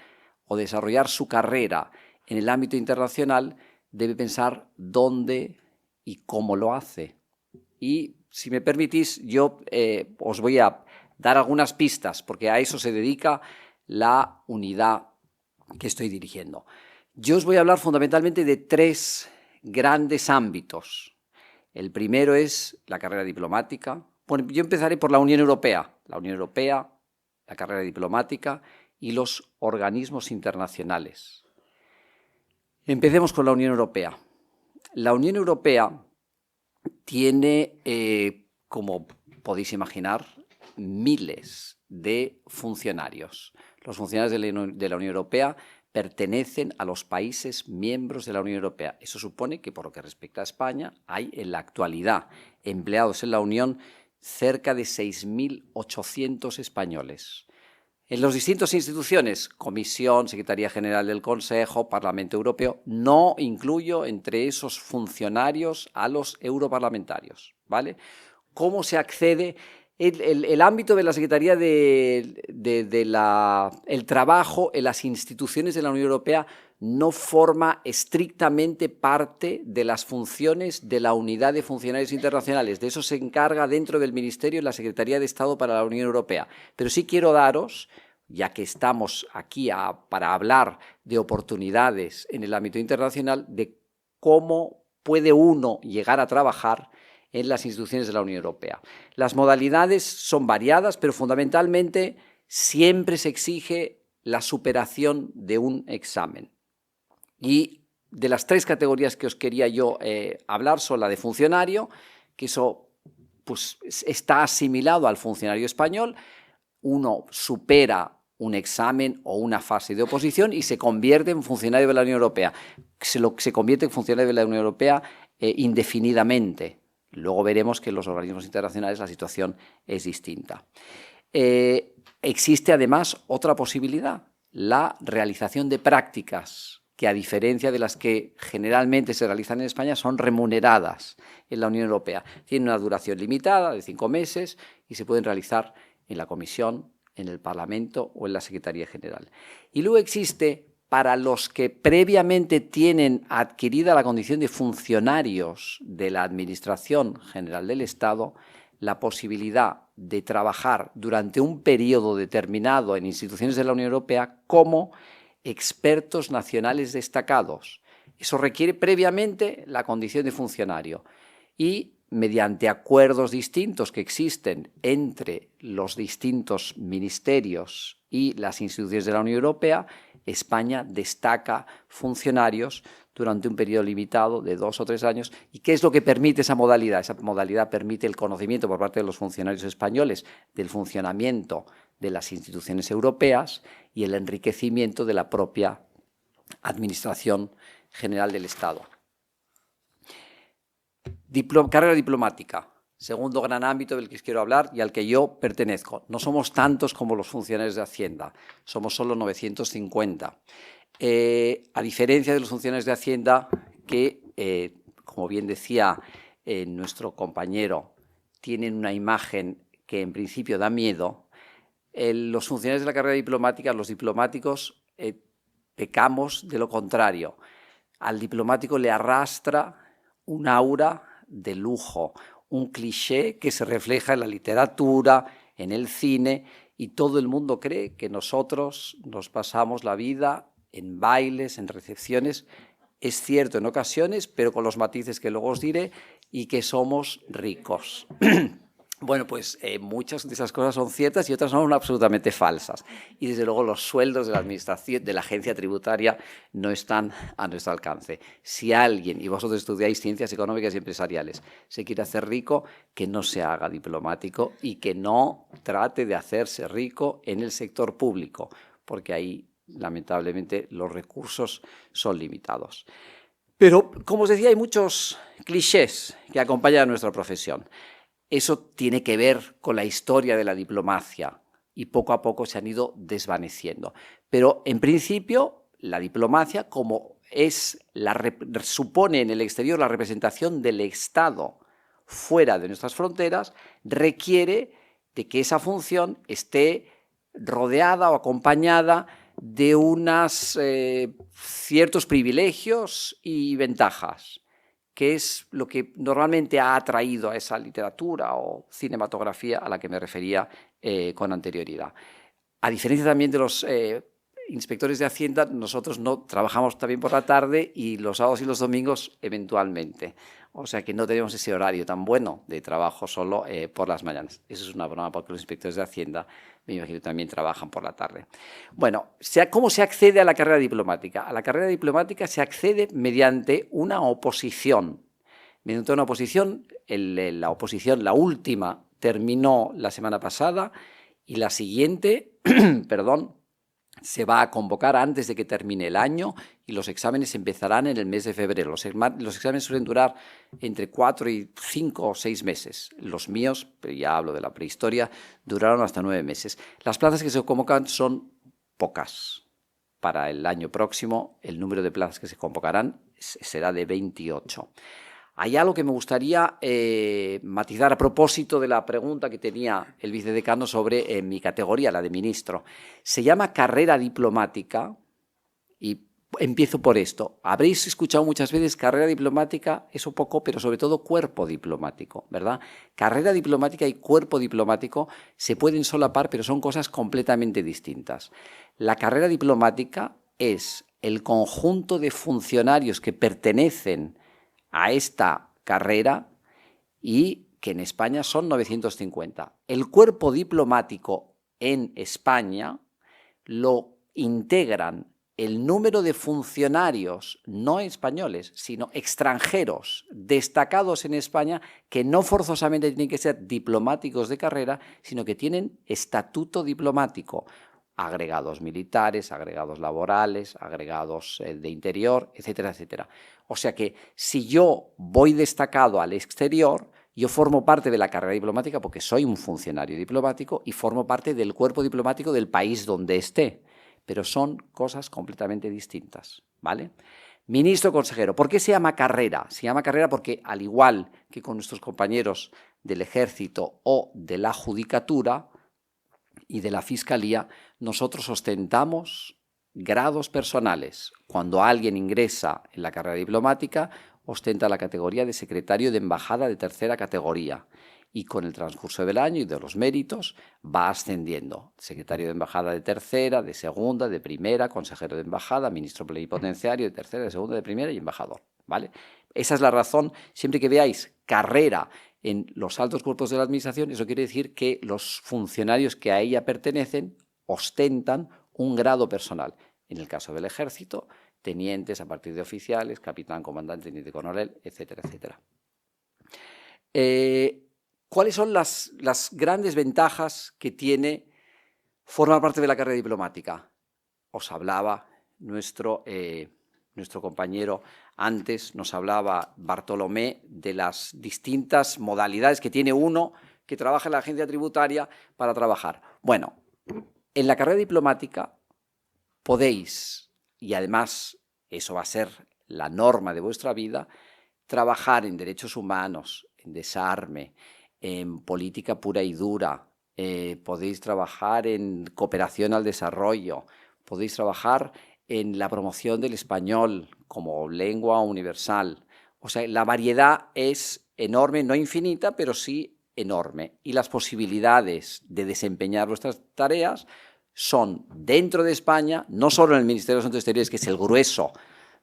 o desarrollar su carrera en el ámbito internacional, debe pensar dónde y cómo lo hace. Y si me permitís, yo os voy a dar algunas pistas, porque a eso se dedica la unidad que estoy dirigiendo. Yo os voy a hablar fundamentalmente de 3 grandes ámbitos. El primero es la carrera diplomática. Bueno, yo empezaré por la Unión Europea. La Unión Europea, la carrera diplomática y los organismos internacionales. Empecemos con la Unión Europea. La Unión Europea tiene, como podéis imaginar, miles de funcionarios. Los funcionarios de la Unión Europea pertenecen a los países miembros de la Unión Europea. Eso supone que, por lo que respecta a España, hay en la actualidad empleados en la Unión cerca de 6.800 españoles. En las distintas instituciones, Comisión, Secretaría General del Consejo, Parlamento Europeo, no incluyo entre esos funcionarios a los europarlamentarios, ¿vale? ¿Cómo se accede? El ámbito de la Secretaría el trabajo en las instituciones de la Unión Europea no forma estrictamente parte de las funciones de la Unidad de Funcionarios Internacionales. De eso se encarga dentro del Ministerio la Secretaría de Estado para la Unión Europea. Pero sí quiero daros, ya que estamos aquí para hablar de oportunidades en el ámbito internacional, de cómo puede uno llegar a trabajar en las instituciones de la Unión Europea. Las modalidades son variadas, pero fundamentalmente siempre se exige la superación de un examen. Y de las 3 categorías que os quería yo hablar son la de funcionario, que eso pues, está asimilado al funcionario español. Uno supera un examen o una fase de oposición y se convierte en funcionario de la Unión Europea. Se convierte en funcionario de la Unión Europea indefinidamente. Luego veremos que en los organismos internacionales la situación es distinta. Existe además otra posibilidad, la realización de prácticas, que a diferencia de las que generalmente se realizan en España, son remuneradas en la Unión Europea. Tienen una duración limitada de 5 meses y se pueden realizar en la Comisión, en el Parlamento o en la Secretaría General. Y luego existe, para los que previamente tienen adquirida la condición de funcionarios de la Administración General del Estado, la posibilidad de trabajar durante un periodo determinado en instituciones de la Unión Europea como expertos nacionales destacados. Eso requiere previamente la condición de funcionario y mediante acuerdos distintos que existen entre los distintos ministerios y las instituciones de la Unión Europea, España destaca funcionarios durante un periodo limitado de 2 o 3 años. ¿Y qué es lo que permite esa modalidad? Esa modalidad permite el conocimiento por parte de los funcionarios españoles del funcionamiento de las instituciones europeas y el enriquecimiento de la propia Administración General del Estado. Carrera diplomática. Segundo gran ámbito del que os quiero hablar y al que yo pertenezco. No somos tantos como los funcionarios de Hacienda, somos solo 950. A diferencia de los funcionarios de Hacienda que, como bien decía nuestro compañero tienen una imagen que en principio da miedo, los funcionarios de la carrera diplomática, los diplomáticos, pecamos de lo contrario. Al diplomático le arrastra un aura de lujo, un cliché que se refleja en la literatura, en el cine, y todo el mundo cree que nosotros nos pasamos la vida en bailes, en recepciones. Es cierto en ocasiones, pero con los matices que luego os diré, y que somos ricos. Bueno, pues muchas de esas cosas son ciertas y otras son absolutamente falsas. Y desde luego los sueldos de la administración, de la agencia tributaria, no están a nuestro alcance. Si alguien, y vosotros estudiáis ciencias económicas y empresariales, se quiere hacer rico, que no se haga diplomático y que no trate de hacerse rico en el sector público, porque ahí, lamentablemente, los recursos son limitados. Pero, como os decía, hay muchos clichés que acompañan a nuestra profesión. Eso tiene que ver con la historia de la diplomacia y poco a poco se han ido desvaneciendo. Pero, en principio, la diplomacia, como supone en el exterior la representación del Estado fuera de nuestras fronteras, requiere de que esa función esté rodeada o acompañada de ciertos privilegios y ventajas, que es lo que normalmente ha atraído a esa literatura o cinematografía a la que me refería con anterioridad. A diferencia también de los inspectores de Hacienda, nosotros no trabajamos también por la tarde y los sábados y los domingos eventualmente. O sea que no tenemos ese horario tan bueno de trabajo solo por las mañanas. Eso es una broma porque los inspectores de Hacienda, me imagino, también trabajan por la tarde. Bueno, ¿cómo se accede a la carrera diplomática? A la carrera diplomática se accede mediante una oposición. Mediante una oposición, la última, terminó la semana pasada y la siguiente, perdón, se va a convocar antes de que termine el año y los exámenes empezarán en el mes de febrero. Los exámenes suelen durar entre 4 y 5 o 6 meses. Los míos, pero ya hablo de la prehistoria, duraron hasta 9 meses. Las plazas que se convocan son pocas. Para el año próximo, el número de plazas que se convocarán será de 28. Hay algo que me gustaría matizar a propósito de la pregunta que tenía el vicedecano sobre mi categoría, la de ministro. Se llama carrera diplomática y empiezo por esto. Habréis escuchado muchas veces carrera diplomática, eso poco, pero sobre todo cuerpo diplomático, ¿verdad? Carrera diplomática y cuerpo diplomático se pueden solapar, pero son cosas completamente distintas. La carrera diplomática es el conjunto de funcionarios que pertenecen a esta carrera y que en España son 950. El cuerpo diplomático en España lo integran el número de funcionarios no españoles, sino extranjeros destacados en España que no forzosamente tienen que ser diplomáticos de carrera, sino que tienen estatuto diplomático. Agregados militares, agregados laborales, agregados de interior, etcétera, etcétera. O sea que si yo voy destacado al exterior, yo formo parte de la carrera diplomática porque soy un funcionario diplomático y formo parte del cuerpo diplomático del país donde esté. Pero son cosas completamente distintas, ¿vale? Ministro consejero, ¿por qué se llama carrera? Se llama carrera porque, al igual que con nuestros compañeros del Ejército o de la Judicatura y de la Fiscalía, nosotros ostentamos grados personales. Cuando alguien ingresa en la carrera diplomática, ostenta la categoría de secretario de embajada de tercera categoría y con el transcurso del año y de los méritos va ascendiendo. Secretario de embajada de tercera, de segunda, de primera, consejero de embajada, ministro plenipotenciario de tercera, de segunda, de primera y embajador, ¿vale? Esa es la razón. Siempre que veáis carrera en los altos cuerpos de la administración, eso quiere decir que los funcionarios que a ella pertenecen ostentan un grado personal. En el caso del Ejército, tenientes a partir de oficiales, capitán, comandante, teniente coronel, etcétera, etcétera. ¿Cuáles son las grandes ventajas que tiene formar parte de la carrera diplomática? Os hablaba nuestro compañero antes, nos hablaba Bartolomé de las distintas modalidades que tiene uno que trabaja en la agencia tributaria para trabajar. Bueno, en la carrera diplomática podéis, y además eso va a ser la norma de vuestra vida, trabajar en derechos humanos, en desarme, en política pura y dura, podéis trabajar en cooperación al desarrollo, podéis trabajar en la promoción del español como lengua universal. O sea, la variedad es enorme, no infinita, pero sí enorme. Y las posibilidades de desempeñar vuestras tareas son dentro de España, no solo en el Ministerio de Asuntos Exteriores, que es el grueso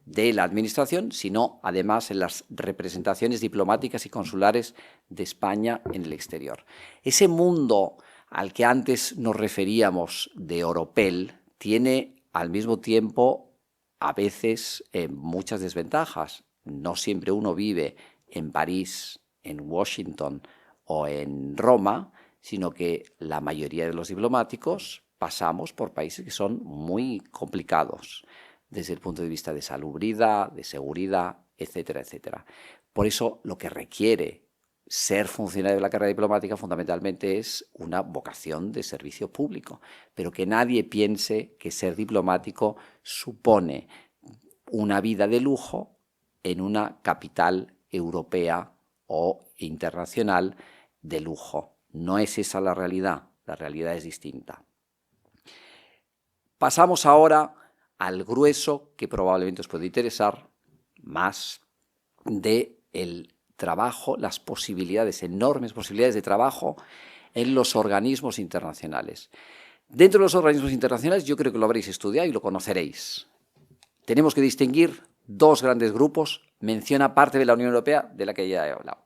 de la administración, sino además en las representaciones diplomáticas y consulares de España en el exterior. Ese mundo al que antes nos referíamos de oropel tiene al mismo tiempo a veces muchas desventajas. No siempre uno vive en París, en Washington o en Roma, sino que la mayoría de los diplomáticos pasamos por países que son muy complicados desde el punto de vista de salubridad, de seguridad, etcétera, etcétera. Por eso lo que requiere ser funcionario de la carrera diplomática fundamentalmente es una vocación de servicio público, pero que nadie piense que ser diplomático supone una vida de lujo en una capital europea o internacional de lujo. No es esa la realidad es distinta. Pasamos ahora al grueso que probablemente os puede interesar más del trabajo, las posibilidades, enormes posibilidades de trabajo en los organismos internacionales. Dentro de los organismos internacionales yo creo que lo habréis estudiado y lo conoceréis. Tenemos que distinguir dos grandes grupos, menciona parte de la Unión Europea de la que ya he hablado.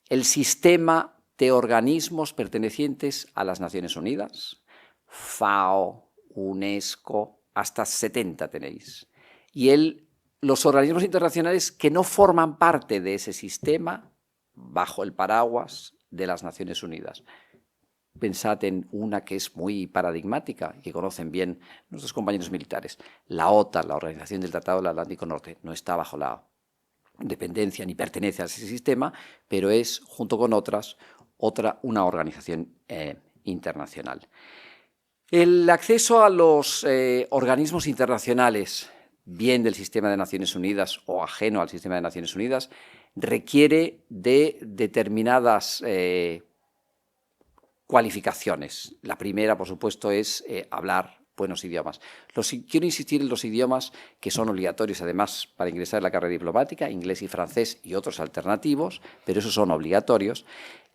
El sistema de organismos pertenecientes a las Naciones Unidas, FAO, UNESCO, hasta 70 tenéis. Y los organismos internacionales que no forman parte de ese sistema bajo el paraguas de las Naciones Unidas. Pensad en una que es muy paradigmática y que conocen bien nuestros compañeros militares. La OTAN, la Organización del Tratado del Atlántico Norte, no está bajo la dependencia ni pertenece a ese sistema, pero es, junto con otras, una organización internacional. El acceso a los organismos internacionales, bien del sistema de Naciones Unidas o ajeno al sistema de Naciones Unidas, requiere de determinadas cualificaciones. La primera, por supuesto, es hablar buenos idiomas. Quiero insistir en los idiomas que son obligatorios, además, para ingresar en la carrera diplomática, inglés y francés y otros alternativos, pero esos son obligatorios.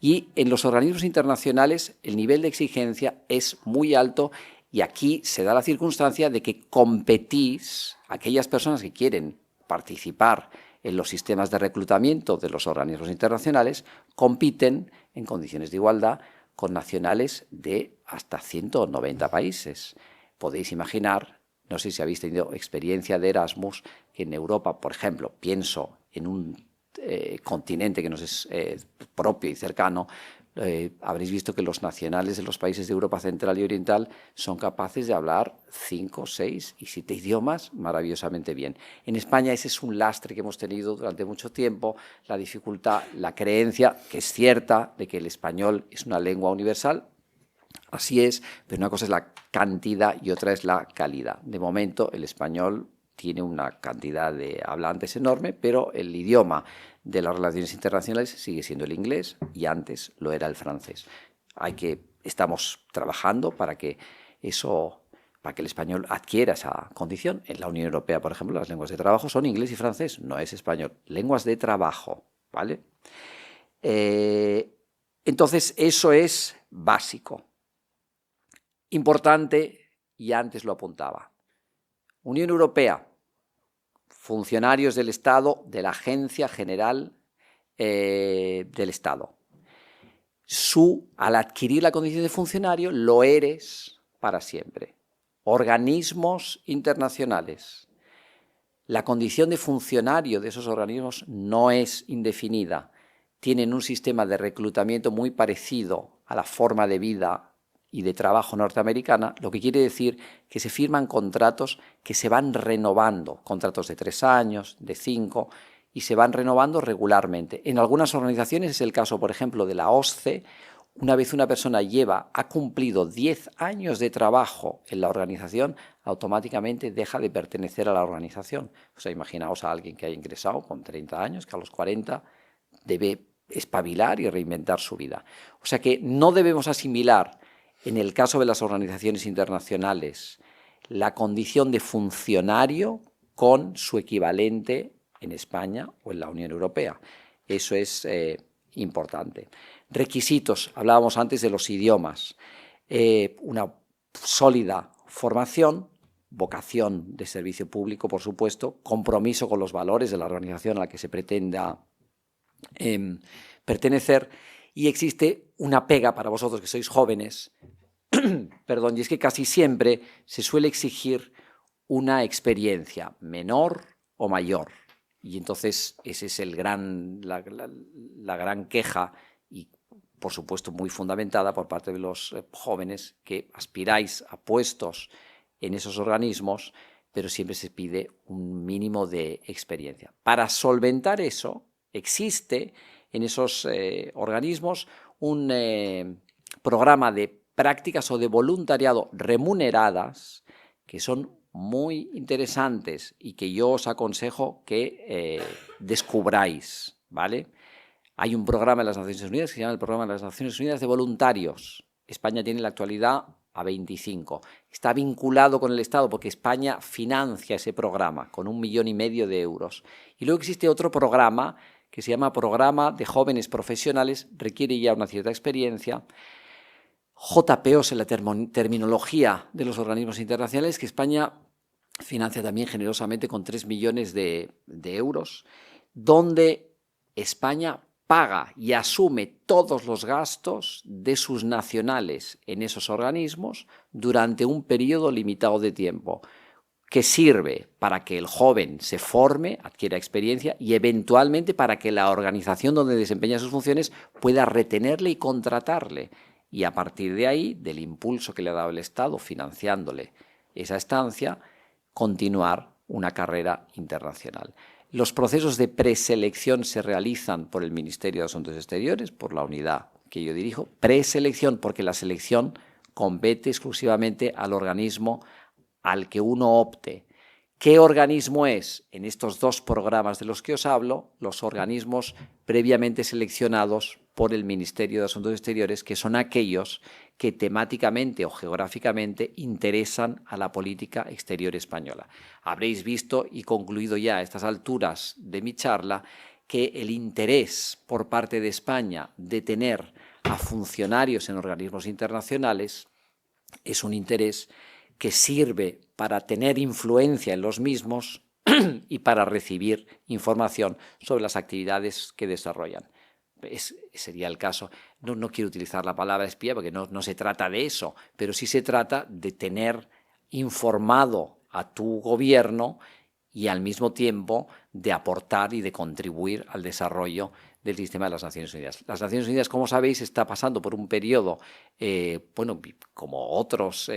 Y en los organismos internacionales el nivel de exigencia es muy alto y aquí se da la circunstancia de que competís, aquellas personas que quieren participar en los sistemas de reclutamiento de los organismos internacionales, compiten en condiciones de igualdad con nacionales de hasta 190 países. Podéis imaginar, no sé si habéis tenido experiencia de Erasmus, que en Europa, por ejemplo, pienso en un continente que nos es propio y cercano, habréis visto que los nacionales de los países de Europa Central y Oriental son capaces de hablar 5, 6 y 7 idiomas maravillosamente bien. En España ese es un lastre que hemos tenido durante mucho tiempo, la dificultad, la creencia, que es cierta, de que el español es una lengua universal. Así es, pero una cosa es la cantidad y otra es la calidad. De momento el español tiene una cantidad de hablantes enorme, pero el idioma de las relaciones internacionales sigue siendo el inglés y antes lo era el francés. Estamos trabajando para que el español adquiera esa condición. En la Unión Europea, por ejemplo, las lenguas de trabajo son inglés y francés, no es español. Lenguas de trabajo, ¿vale? Entonces, eso es básico. Importante, y antes lo apuntaba. Unión Europea, funcionarios del Estado, de la Agencia General del Estado. Al adquirir la condición de funcionario, lo eres para siempre. Organismos internacionales. La condición de funcionario de esos organismos no es indefinida. Tienen un sistema de reclutamiento muy parecido a la forma de vida y de trabajo norteamericana, lo que quiere decir que se firman contratos que se van renovando, contratos de 3 años, de 5, y se van renovando regularmente. En algunas organizaciones, es el caso, por ejemplo, de la OSCE una vez una persona ha cumplido 10 años de trabajo en la organización, automáticamente deja de pertenecer a la organización. O sea, imaginaos a alguien que haya ingresado con 30 años, que a los 40 debe espabilar y reinventar su vida. O sea que no debemos asimilar, en el caso de las organizaciones internacionales, la condición de funcionario con su equivalente en España o en la Unión Europea. Eso es importante. Requisitos, hablábamos antes de los idiomas, una sólida formación, vocación de servicio público, por supuesto, compromiso con los valores de la organización a la que se pretenda pertenecer, y existe una pega para vosotros que sois jóvenes, perdón, y es que casi siempre se suele exigir una experiencia menor o mayor, y entonces ese es la gran queja, y por supuesto muy fundamentada por parte de los jóvenes que aspiráis a puestos en esos organismos, pero siempre se pide un mínimo de experiencia. Para solventar eso, existe en esos organismos un programa de prácticas o de voluntariado remuneradas que son muy interesantes y que yo os aconsejo que descubráis, ¿vale? Hay un programa en las Naciones Unidas que se llama el Programa de las Naciones Unidas de Voluntarios. España tiene en la actualidad a 25. Está vinculado con el Estado porque España financia ese programa con 1,5 millones de euros. Y luego existe otro programa que se llama Programa de Jóvenes Profesionales, requiere ya una cierta experiencia. JPOs en la terminología de los organismos internacionales, que España financia también generosamente con 3 millones de euros, donde España paga y asume todos los gastos de sus nacionales en esos organismos durante un periodo limitado de tiempo, que sirve para que el joven se forme, adquiera experiencia y eventualmente para que la organización donde desempeña sus funciones pueda retenerle y contratarle. Y a partir de ahí, del impulso que le ha dado el Estado financiándole esa estancia, continuar una carrera internacional. Los procesos de preselección se realizan por el Ministerio de Asuntos Exteriores, por la unidad que yo dirijo. Preselección porque la selección compete exclusivamente al organismo al que uno opte. ¿Qué organismo es? En estos dos programas de los que os hablo, los organismos previamente seleccionados por el Ministerio de Asuntos Exteriores, que son aquellos que temáticamente o geográficamente interesan a la política exterior española. Habréis visto y concluido ya a estas alturas de mi charla que el interés por parte de España de tener a funcionarios en organismos internacionales es un interés que sirve para tener influencia en los mismos y para recibir información sobre las actividades que desarrollan. Sería el caso, no quiero utilizar la palabra espía porque no se trata de eso, pero sí se trata de tener informado a tu gobierno y al mismo tiempo de aportar y de contribuir al desarrollo del sistema de las Naciones Unidas. Las Naciones Unidas, como sabéis, está pasando por un periodo, como otras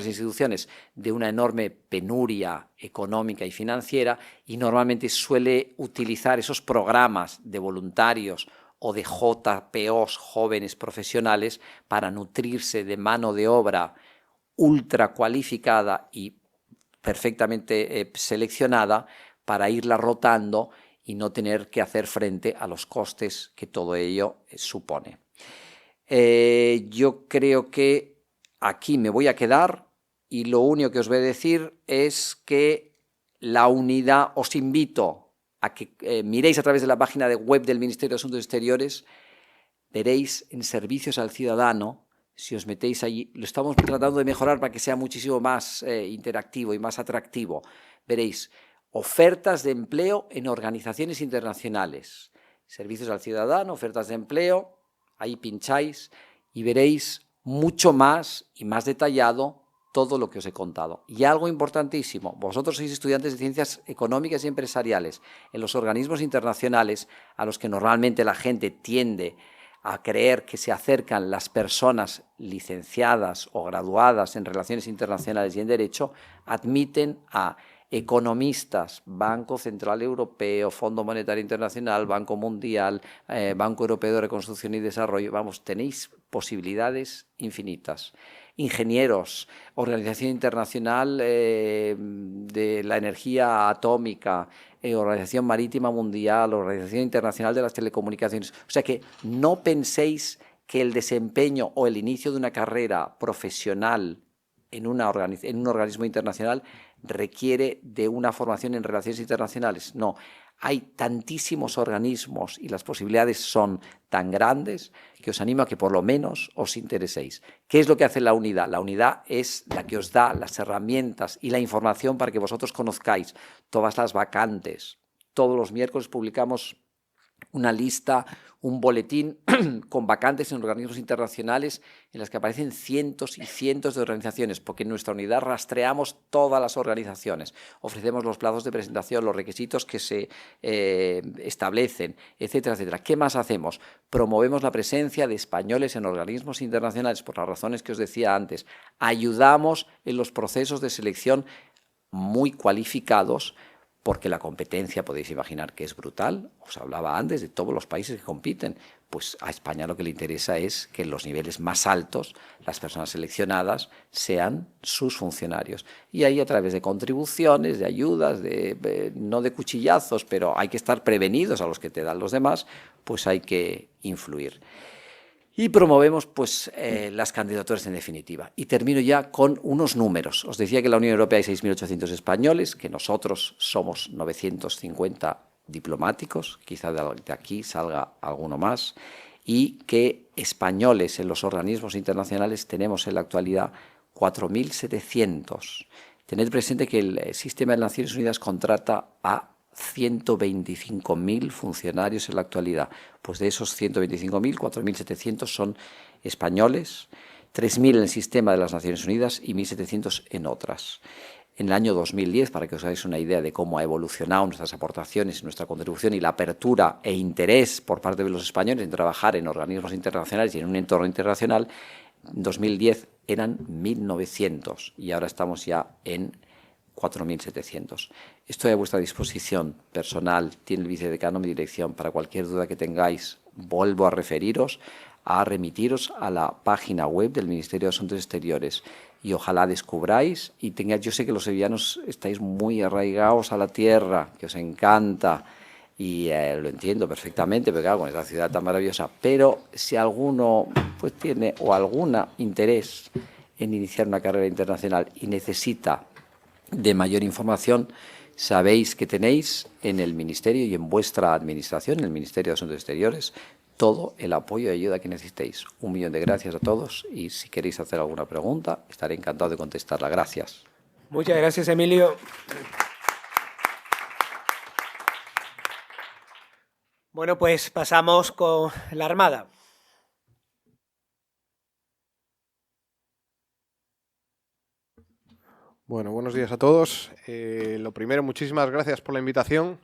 instituciones, de una enorme penuria económica y financiera, y normalmente suele utilizar esos programas de voluntarios o de JPOs, jóvenes profesionales, para nutrirse de mano de obra ultra cualificada y perfectamente seleccionada para irla rotando y no tener que hacer frente a los costes que todo ello supone. Yo creo que aquí me voy a quedar y lo único que os voy a decir es que la unidad, os invito a que miréis a través de la página web del Ministerio de Asuntos Exteriores, veréis en Servicios al Ciudadano, si os metéis allí, lo estamos tratando de mejorar para que sea muchísimo más interactivo y más atractivo. Veréis ofertas de empleo en organizaciones internacionales. Servicios al Ciudadano, ofertas de empleo, ahí pincháis y veréis mucho más y más detallado todo lo que os he contado. Y algo importantísimo, vosotros sois estudiantes de Ciencias Económicas y Empresariales. En los organismos internacionales a los que normalmente la gente tiende a creer que se acercan las personas licenciadas o graduadas en Relaciones Internacionales y en Derecho, admiten a economistas, Banco Central Europeo, Fondo Monetario Internacional, Banco Mundial, Banco Europeo de Reconstrucción y Desarrollo, vamos, tenéis posibilidades infinitas. Ingenieros, Organización Internacional de la Energía Atómica, Organización Marítima Mundial, Organización Internacional de las Telecomunicaciones. O sea que no penséis que el desempeño o el inicio de una carrera profesional en un organismo internacional requiere de una formación en relaciones internacionales. No, hay tantísimos organismos y las posibilidades son tan grandes que os animo a que por lo menos os intereséis. ¿Qué es lo que hace la unidad? La unidad es la que os da las herramientas y la información para que vosotros conozcáis todas las vacantes. Todos los miércoles publicamos una lista, un boletín con vacantes en organismos internacionales en las que aparecen cientos y cientos de organizaciones, porque en nuestra unidad rastreamos todas las organizaciones, ofrecemos los plazos de presentación, los requisitos que se establecen, etcétera, etcétera. ¿Qué más hacemos? Promovemos la presencia de españoles en organismos internacionales, por las razones que os decía antes. Ayudamos en los procesos de selección muy cualificados, porque la competencia, podéis imaginar que es brutal. Os hablaba antes de todos los países que compiten. Pues a España lo que le interesa es que en los niveles más altos las personas seleccionadas sean sus funcionarios. Y ahí a través de contribuciones, de ayudas, no de cuchillazos, pero hay que estar prevenidos a los que te dan los demás, pues hay que influir. Y promovemos pues, las candidaturas en definitiva. Y termino ya con unos números. Os decía que en la Unión Europea hay 6.800 españoles, que nosotros somos 950 diplomáticos, quizá de aquí salga alguno más, y que españoles en los organismos internacionales tenemos en la actualidad 4.700. Tened presente que el sistema de Naciones Unidas contrata a 125.000 funcionarios en la actualidad. Pues de esos 125.000, 4.700 son españoles, 3.000 en el sistema de las Naciones Unidas y 1.700 en otras. En el año 2010, para que os hagáis una idea de cómo ha evolucionado nuestras aportaciones, nuestra contribución y la apertura e interés por parte de los españoles en trabajar en organismos internacionales y en un entorno internacional, en 2010 eran 1.900 y ahora estamos ya en 4.700. Estoy a vuestra disposición personal, tiene el vicedecano mi dirección. Para cualquier duda que tengáis, vuelvo a remitiros a la página web del Ministerio de Asuntos Exteriores y ojalá descubráis y tengáis, yo sé que los sevillanos estáis muy arraigados a la tierra, que os encanta y lo entiendo perfectamente, porque claro, con esta ciudad tan maravillosa, pero si alguno pues tiene o alguna interés en iniciar una carrera internacional y necesita de mayor información, sabéis que tenéis en el Ministerio y en vuestra administración, en el Ministerio de Asuntos Exteriores, todo el apoyo y ayuda que necesitéis. 1.000.000 de gracias a todos y si queréis hacer alguna pregunta, estaré encantado de contestarla. Gracias. Muchas gracias, Emilio. Bueno, pues pasamos con la Armada. Bueno, buenos días a todos. Lo primero, muchísimas gracias por la invitación.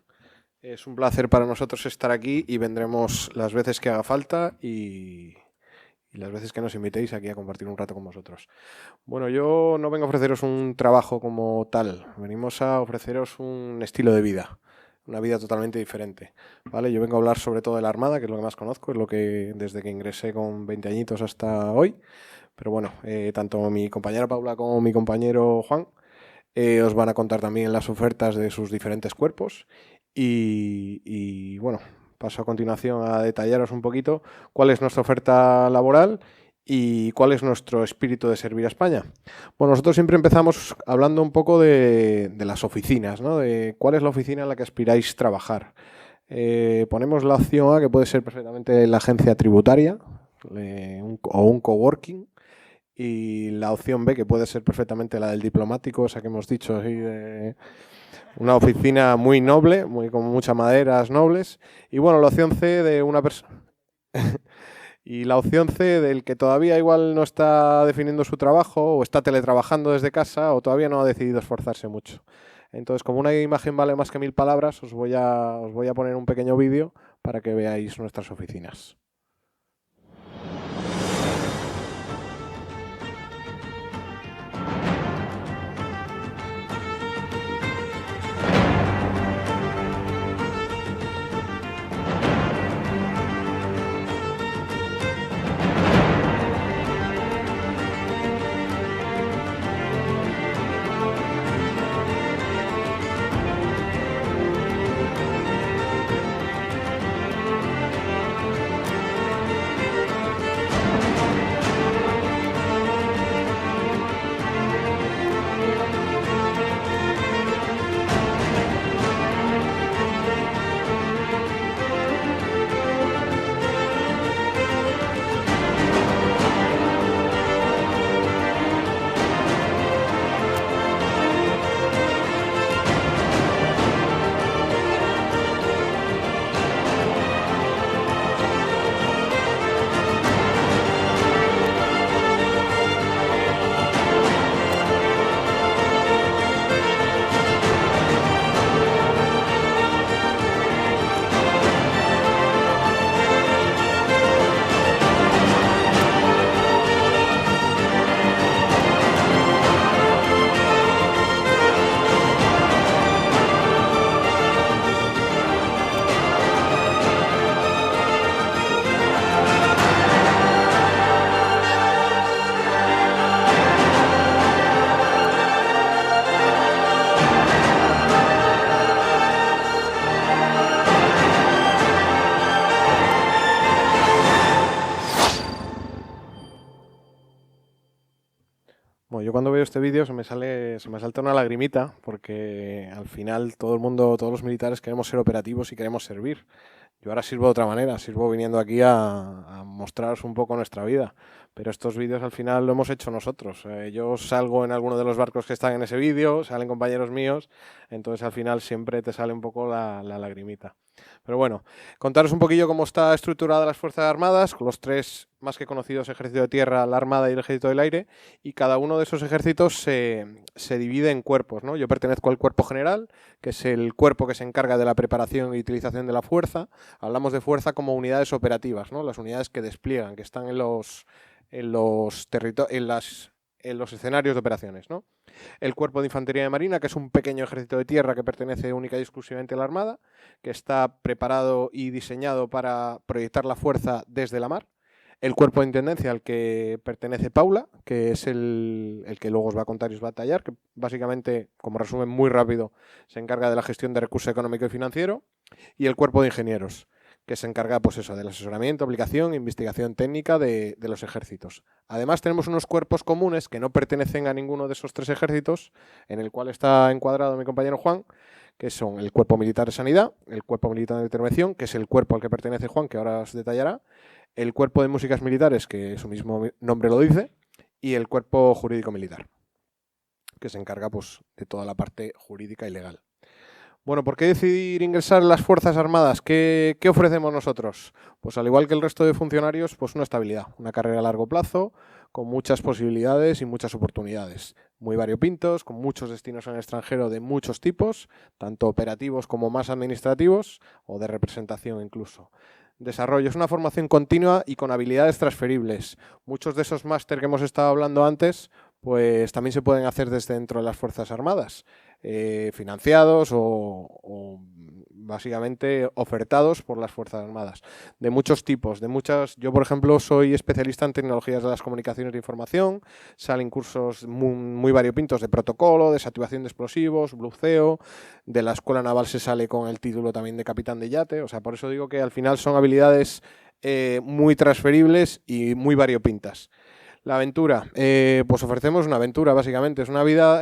Es un placer para nosotros estar aquí y vendremos las veces que haga falta y las veces que nos invitéis aquí a compartir un rato con vosotros. Bueno, yo no vengo a ofreceros un trabajo como tal, venimos a ofreceros un estilo de vida, una vida totalmente diferente, ¿vale? Yo vengo a hablar sobre todo de la Armada, que es lo que más conozco, es lo que desde que ingresé con 20 añitos hasta hoy. Pero bueno, tanto mi compañera Paula como mi compañero Juan os van a contar también las ofertas de sus diferentes cuerpos y bueno, paso a continuación a detallaros un poquito cuál es nuestra oferta laboral y cuál es nuestro espíritu de servir a España. Bueno, nosotros siempre empezamos hablando un poco de las oficinas, ¿no? De cuál es la oficina en la que aspiráis trabajar. Ponemos la opción A, que puede ser perfectamente la agencia tributaria o un coworking. Y la opción B, que puede ser perfectamente la del diplomático, esa que hemos dicho, así de una oficina muy noble, con muchas maderas nobles. Y bueno, la opción C de una persona. Y la opción C del que todavía igual no está definiendo su trabajo, o está teletrabajando desde casa, o todavía no ha decidido esforzarse mucho. Entonces, como una imagen vale más que 1000 palabras, os voy a poner un pequeño vídeo para que veáis nuestras oficinas. cuando veo este vídeo se me salta una lagrimita, porque al final todo el mundo, todos los militares queremos ser operativos y queremos servir. Yo ahora sirvo de otra manera, sirvo viniendo aquí a mostraros un poco nuestra vida, pero estos vídeos al final lo hemos hecho nosotros. Yo salgo en alguno de los barcos que están en ese vídeo, salen compañeros míos, entonces al final siempre te sale un poco la lagrimita. Pero bueno, contaros un poquillo cómo está estructurada las Fuerzas Armadas, con los tres más que conocidos: Ejército de Tierra, la Armada y el Ejército del Aire, y cada uno de esos ejércitos se divide en cuerpos, ¿no? Yo pertenezco al Cuerpo General, que es el cuerpo que se encarga de la preparación y utilización de la fuerza. Hablamos de fuerza como unidades operativas, ¿no? Las unidades que despliegan, que están en los escenarios de operaciones, ¿no? El Cuerpo de Infantería de Marina, que es un pequeño ejército de tierra que pertenece única y exclusivamente a la Armada, que está preparado y diseñado para proyectar la fuerza desde la mar. El Cuerpo de Intendencia, al que pertenece Paula, que es el que luego os va a contar y os va a tallar, que básicamente, como resumen muy rápido, se encarga de la gestión de recursos económico y financiero. Y el Cuerpo de Ingenieros, que se encarga, pues eso, del asesoramiento, aplicación e investigación técnica de los ejércitos. Además, tenemos unos cuerpos comunes que no pertenecen a ninguno de esos tres ejércitos, en el cual está encuadrado mi compañero Juan, que son el Cuerpo Militar de Sanidad, el Cuerpo Militar de Intervención, que es el cuerpo al que pertenece Juan, que ahora os detallará, el Cuerpo de Músicas Militares, que su mismo nombre lo dice, y el Cuerpo Jurídico Militar, que se encarga, pues, de toda la parte jurídica y legal. Bueno, ¿por qué decidir ingresar en las Fuerzas Armadas? ¿Qué ofrecemos nosotros? Pues al igual que el resto de funcionarios, pues una estabilidad, una carrera a largo plazo, con muchas posibilidades y muchas oportunidades. Muy variopintos, con muchos destinos en el extranjero de muchos tipos, tanto operativos como más administrativos, o de representación incluso. Desarrollo, es una formación continua y con habilidades transferibles. Muchos de esos máster que hemos estado hablando antes, pues también se pueden hacer desde dentro de las Fuerzas Armadas, financiados o básicamente ofertados por las Fuerzas Armadas, de muchos tipos, yo por ejemplo soy especialista en tecnologías de las comunicaciones de información, salen cursos muy variopintos de protocolo, desactivación de explosivos, bluceo, de la Escuela Naval se sale con el título también de capitán de yate, o sea, por eso digo que al final son habilidades muy transferibles y muy variopintas. La aventura, pues ofrecemos una aventura básicamente, es una vida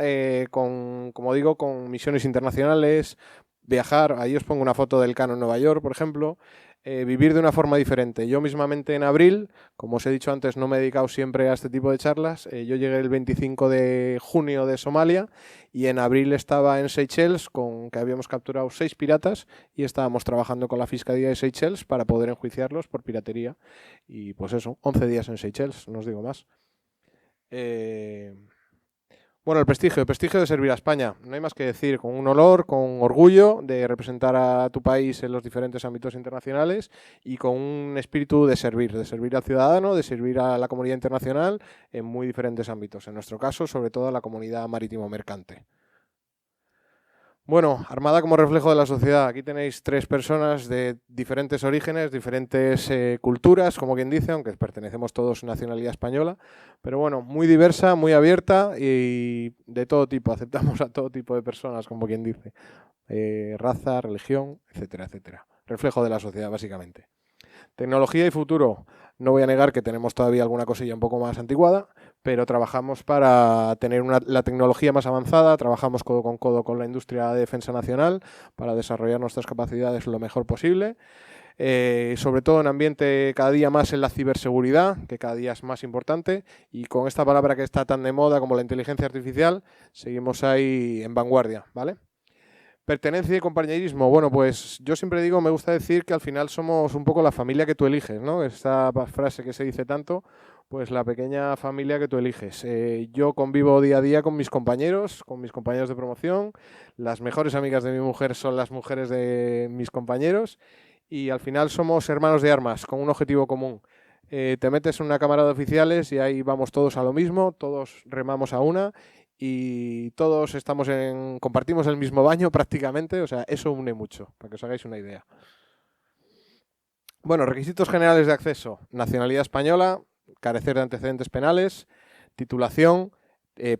como digo, con misiones internacionales, viajar, ahí os pongo una foto del Cano en Nueva York, por ejemplo, vivir de una forma diferente. Yo mismamente en abril, como os he dicho antes, no me he dedicado siempre a este tipo de charlas, yo llegué el 25 de junio de Somalia y en abril estaba en Seychelles, que habíamos capturado 6 piratas y estábamos trabajando con la Fiscalía de Seychelles para poder enjuiciarlos por piratería. Y pues eso, 11 días en Seychelles, no os digo más. Bueno, el prestigio de servir a España, no hay más que decir, con un honor, con orgullo de representar a tu país en los diferentes ámbitos internacionales y con un espíritu de servir al ciudadano, de servir a la comunidad internacional en muy diferentes ámbitos, en nuestro caso, sobre todo a la comunidad marítimo mercante. Bueno, Armada como reflejo de la sociedad. Aquí tenéis 3 personas de diferentes orígenes, diferentes culturas, como quien dice, aunque pertenecemos todos a nacionalidad española. Pero bueno, muy diversa, muy abierta y de todo tipo. Aceptamos a todo tipo de personas, como quien dice. Raza, religión, etcétera, etcétera. Reflejo de la sociedad, básicamente. Tecnología y futuro. No voy a negar que tenemos todavía alguna cosilla un poco más anticuada, pero trabajamos para tener la tecnología más avanzada, trabajamos codo con la industria de defensa nacional para desarrollar nuestras capacidades lo mejor posible, sobre todo en ambiente cada día más en la ciberseguridad, que cada día es más importante, y con esta palabra que está tan de moda como la inteligencia artificial, seguimos ahí en vanguardia, ¿vale? Pertenencia y compañerismo. Bueno, pues yo siempre digo, me gusta decir que al final somos un poco la familia que tú eliges, ¿no? Esta frase que se dice tanto, pues la pequeña familia que tú eliges. Yo convivo día a día con mis compañeros de promoción. Las mejores amigas de mi mujer son las mujeres de mis compañeros y al final somos hermanos de armas con un objetivo común. Te metes en una cámara de oficiales y ahí vamos todos a lo mismo, todos remamos a una y todos compartimos el mismo baño prácticamente, o sea, eso une mucho, para que os hagáis una idea. Bueno, requisitos generales de acceso: nacionalidad española, carecer de antecedentes penales, titulación,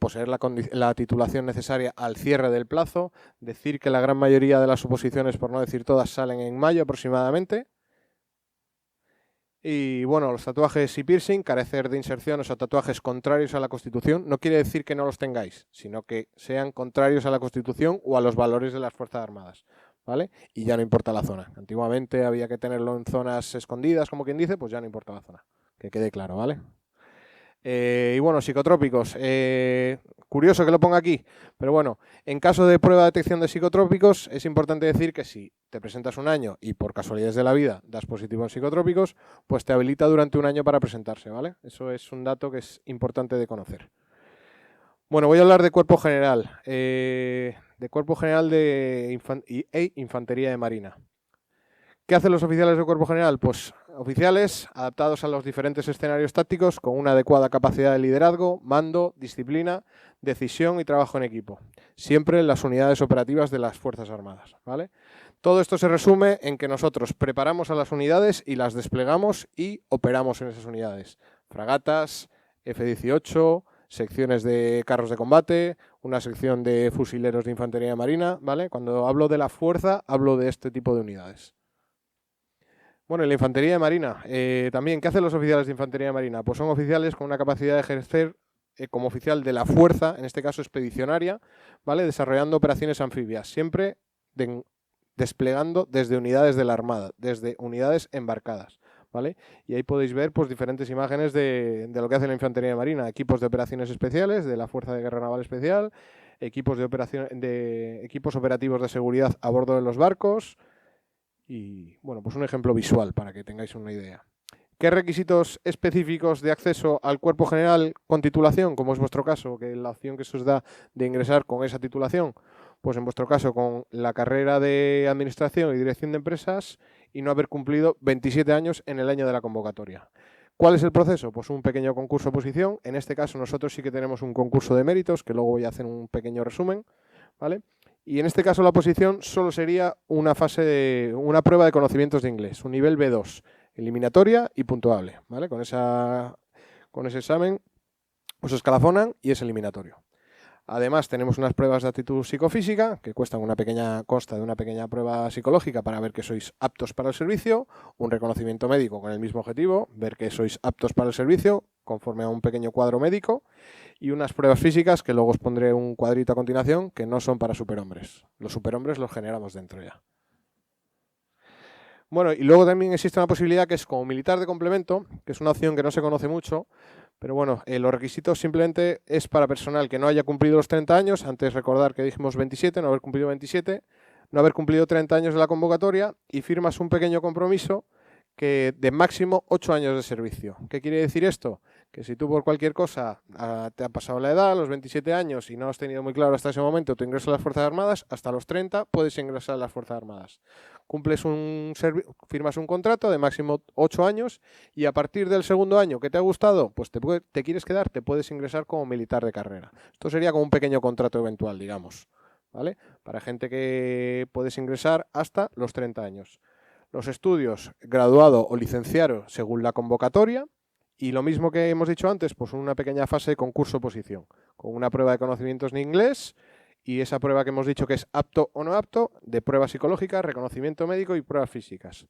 poseer la titulación necesaria al cierre del plazo, decir que la gran mayoría de las oposiciones, por no decir todas, salen en mayo aproximadamente. Y bueno, los tatuajes y piercing, carecer de inserciones o tatuajes contrarios a la Constitución, no quiere decir que no los tengáis, sino que sean contrarios a la Constitución o a los valores de las Fuerzas Armadas, ¿vale? Y ya no importa la zona. Antiguamente había que tenerlo en zonas escondidas, como quien dice, pues ya no importa la zona. Que quede claro, ¿vale? Y bueno, psicotrópicos. Curioso que lo ponga aquí, pero bueno, en caso de prueba de detección de psicotrópicos es importante decir que si te presentas un año y por casualidades de la vida das positivo en psicotrópicos, pues te habilita durante un año para presentarse, ¿vale? Eso es un dato que es importante de conocer. Bueno, voy a hablar de cuerpo general, e infantería de marina. ¿Qué hacen los oficiales de cuerpo general? Pues oficiales adaptados a los diferentes escenarios tácticos con una adecuada capacidad de liderazgo, mando, disciplina, decisión y trabajo en equipo. Siempre en las unidades operativas de las Fuerzas Armadas, ¿vale? Todo esto se resume en que nosotros preparamos a las unidades y las desplegamos y operamos en esas unidades. Fragatas, F-18, secciones de carros de combate, una sección de fusileros de infantería de marina, ¿vale? Cuando hablo de la fuerza, hablo de este tipo de unidades. Bueno, en la infantería de marina, también, ¿qué hacen los oficiales de infantería de marina? Pues son oficiales con una capacidad de ejercer como oficial de la fuerza, en este caso expedicionaria, ¿vale? Desarrollando operaciones anfibias, siempre desplegando desde unidades de la Armada, desde unidades embarcadas, ¿vale? Y ahí podéis ver pues diferentes imágenes de lo que hace la infantería de marina, equipos de operaciones especiales, de la Fuerza de Guerra Naval Especial, equipos operativos de seguridad a bordo de los barcos. Y bueno, pues un ejemplo visual para que tengáis una idea. ¿Qué requisitos específicos de acceso al cuerpo general con titulación, como es vuestro caso, que la opción que se os da de ingresar con esa titulación? Pues en vuestro caso con la carrera de Administración y Dirección de Empresas y no haber cumplido 27 años en el año de la convocatoria. ¿Cuál es el proceso? Pues un pequeño concurso oposición. En este caso nosotros sí que tenemos un concurso de méritos, que luego voy a hacer un pequeño resumen, ¿vale? Y en este caso la oposición solo sería una prueba de conocimientos de inglés, un nivel B2, eliminatoria y puntuable, ¿vale? Con ese examen os escalafonan y es eliminatorio. Además tenemos unas pruebas de actitud psicofísica que consta de una pequeña prueba psicológica para ver que sois aptos para el servicio, un reconocimiento médico con el mismo objetivo, ver que sois aptos para el servicio conforme a un pequeño cuadro médico y unas pruebas físicas que luego os pondré un cuadrito a continuación que no son para superhombres. Los superhombres los generamos dentro ya. Bueno, y luego también existe una posibilidad que es como militar de complemento, que es una opción que no se conoce mucho, pero bueno, los requisitos simplemente es para personal que no haya cumplido los 30 años, antes recordar que dijimos 27, no haber cumplido 27, no haber cumplido 30 años de la convocatoria y firmas un pequeño compromiso que de máximo 8 años de servicio. ¿Qué quiere decir esto? Que si tú por cualquier cosa te ha pasado la edad, los 27 años, y no has tenido muy claro hasta ese momento tu ingreso a las Fuerzas Armadas, hasta los 30 puedes ingresar a las Fuerzas Armadas. Firmas un contrato de máximo 8 años y a partir del segundo año que te ha gustado, pues te quieres quedar, te puedes ingresar como militar de carrera. Esto sería como un pequeño contrato eventual, digamos, ¿vale? Para gente que puedes ingresar hasta los 30 años. Los estudios, graduado o licenciado según la convocatoria. Y lo mismo que hemos dicho antes, pues una pequeña fase de concurso-oposición, con una prueba de conocimientos de inglés y esa prueba que hemos dicho que es apto o no apto, de prueba psicológica, reconocimiento médico y pruebas físicas.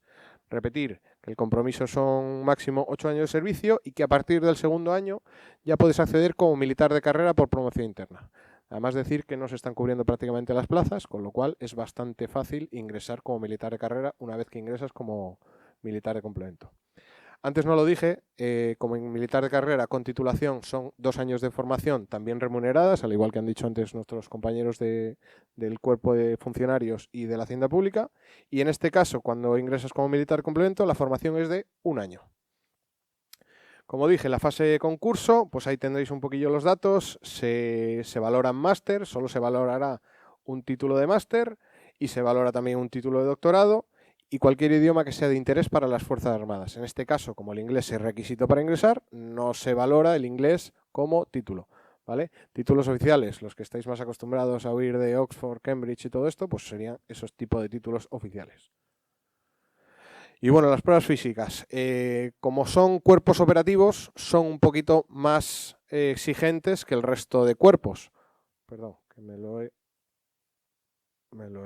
Repetir que el compromiso son máximo 8 años de servicio y que a partir del segundo año ya puedes acceder como militar de carrera por promoción interna. Además decir que no se están cubriendo prácticamente las plazas, con lo cual es bastante fácil ingresar como militar de carrera una vez que ingresas como militar de complemento. Antes no lo dije, como en militar de carrera con titulación son 2 años de formación también remuneradas, al igual que han dicho antes nuestros compañeros del cuerpo de funcionarios y de la Hacienda Pública, y en este caso cuando ingresas como militar de complemento la formación es de 1 año. Como dije, la fase de concurso, pues ahí tendréis un poquillo los datos, se valoran máster, solo se valorará un título de máster y se valora también un título de doctorado y cualquier idioma que sea de interés para las Fuerzas Armadas. En este caso, como el inglés es requisito para ingresar, no se valora el inglés como título, ¿vale? Títulos oficiales, los que estáis más acostumbrados a oír de Oxford, Cambridge y todo esto, pues serían esos tipos de títulos oficiales. Y bueno, las pruebas físicas, como son cuerpos operativos, son un poquito más exigentes que el resto de cuerpos. Perdón, que me lo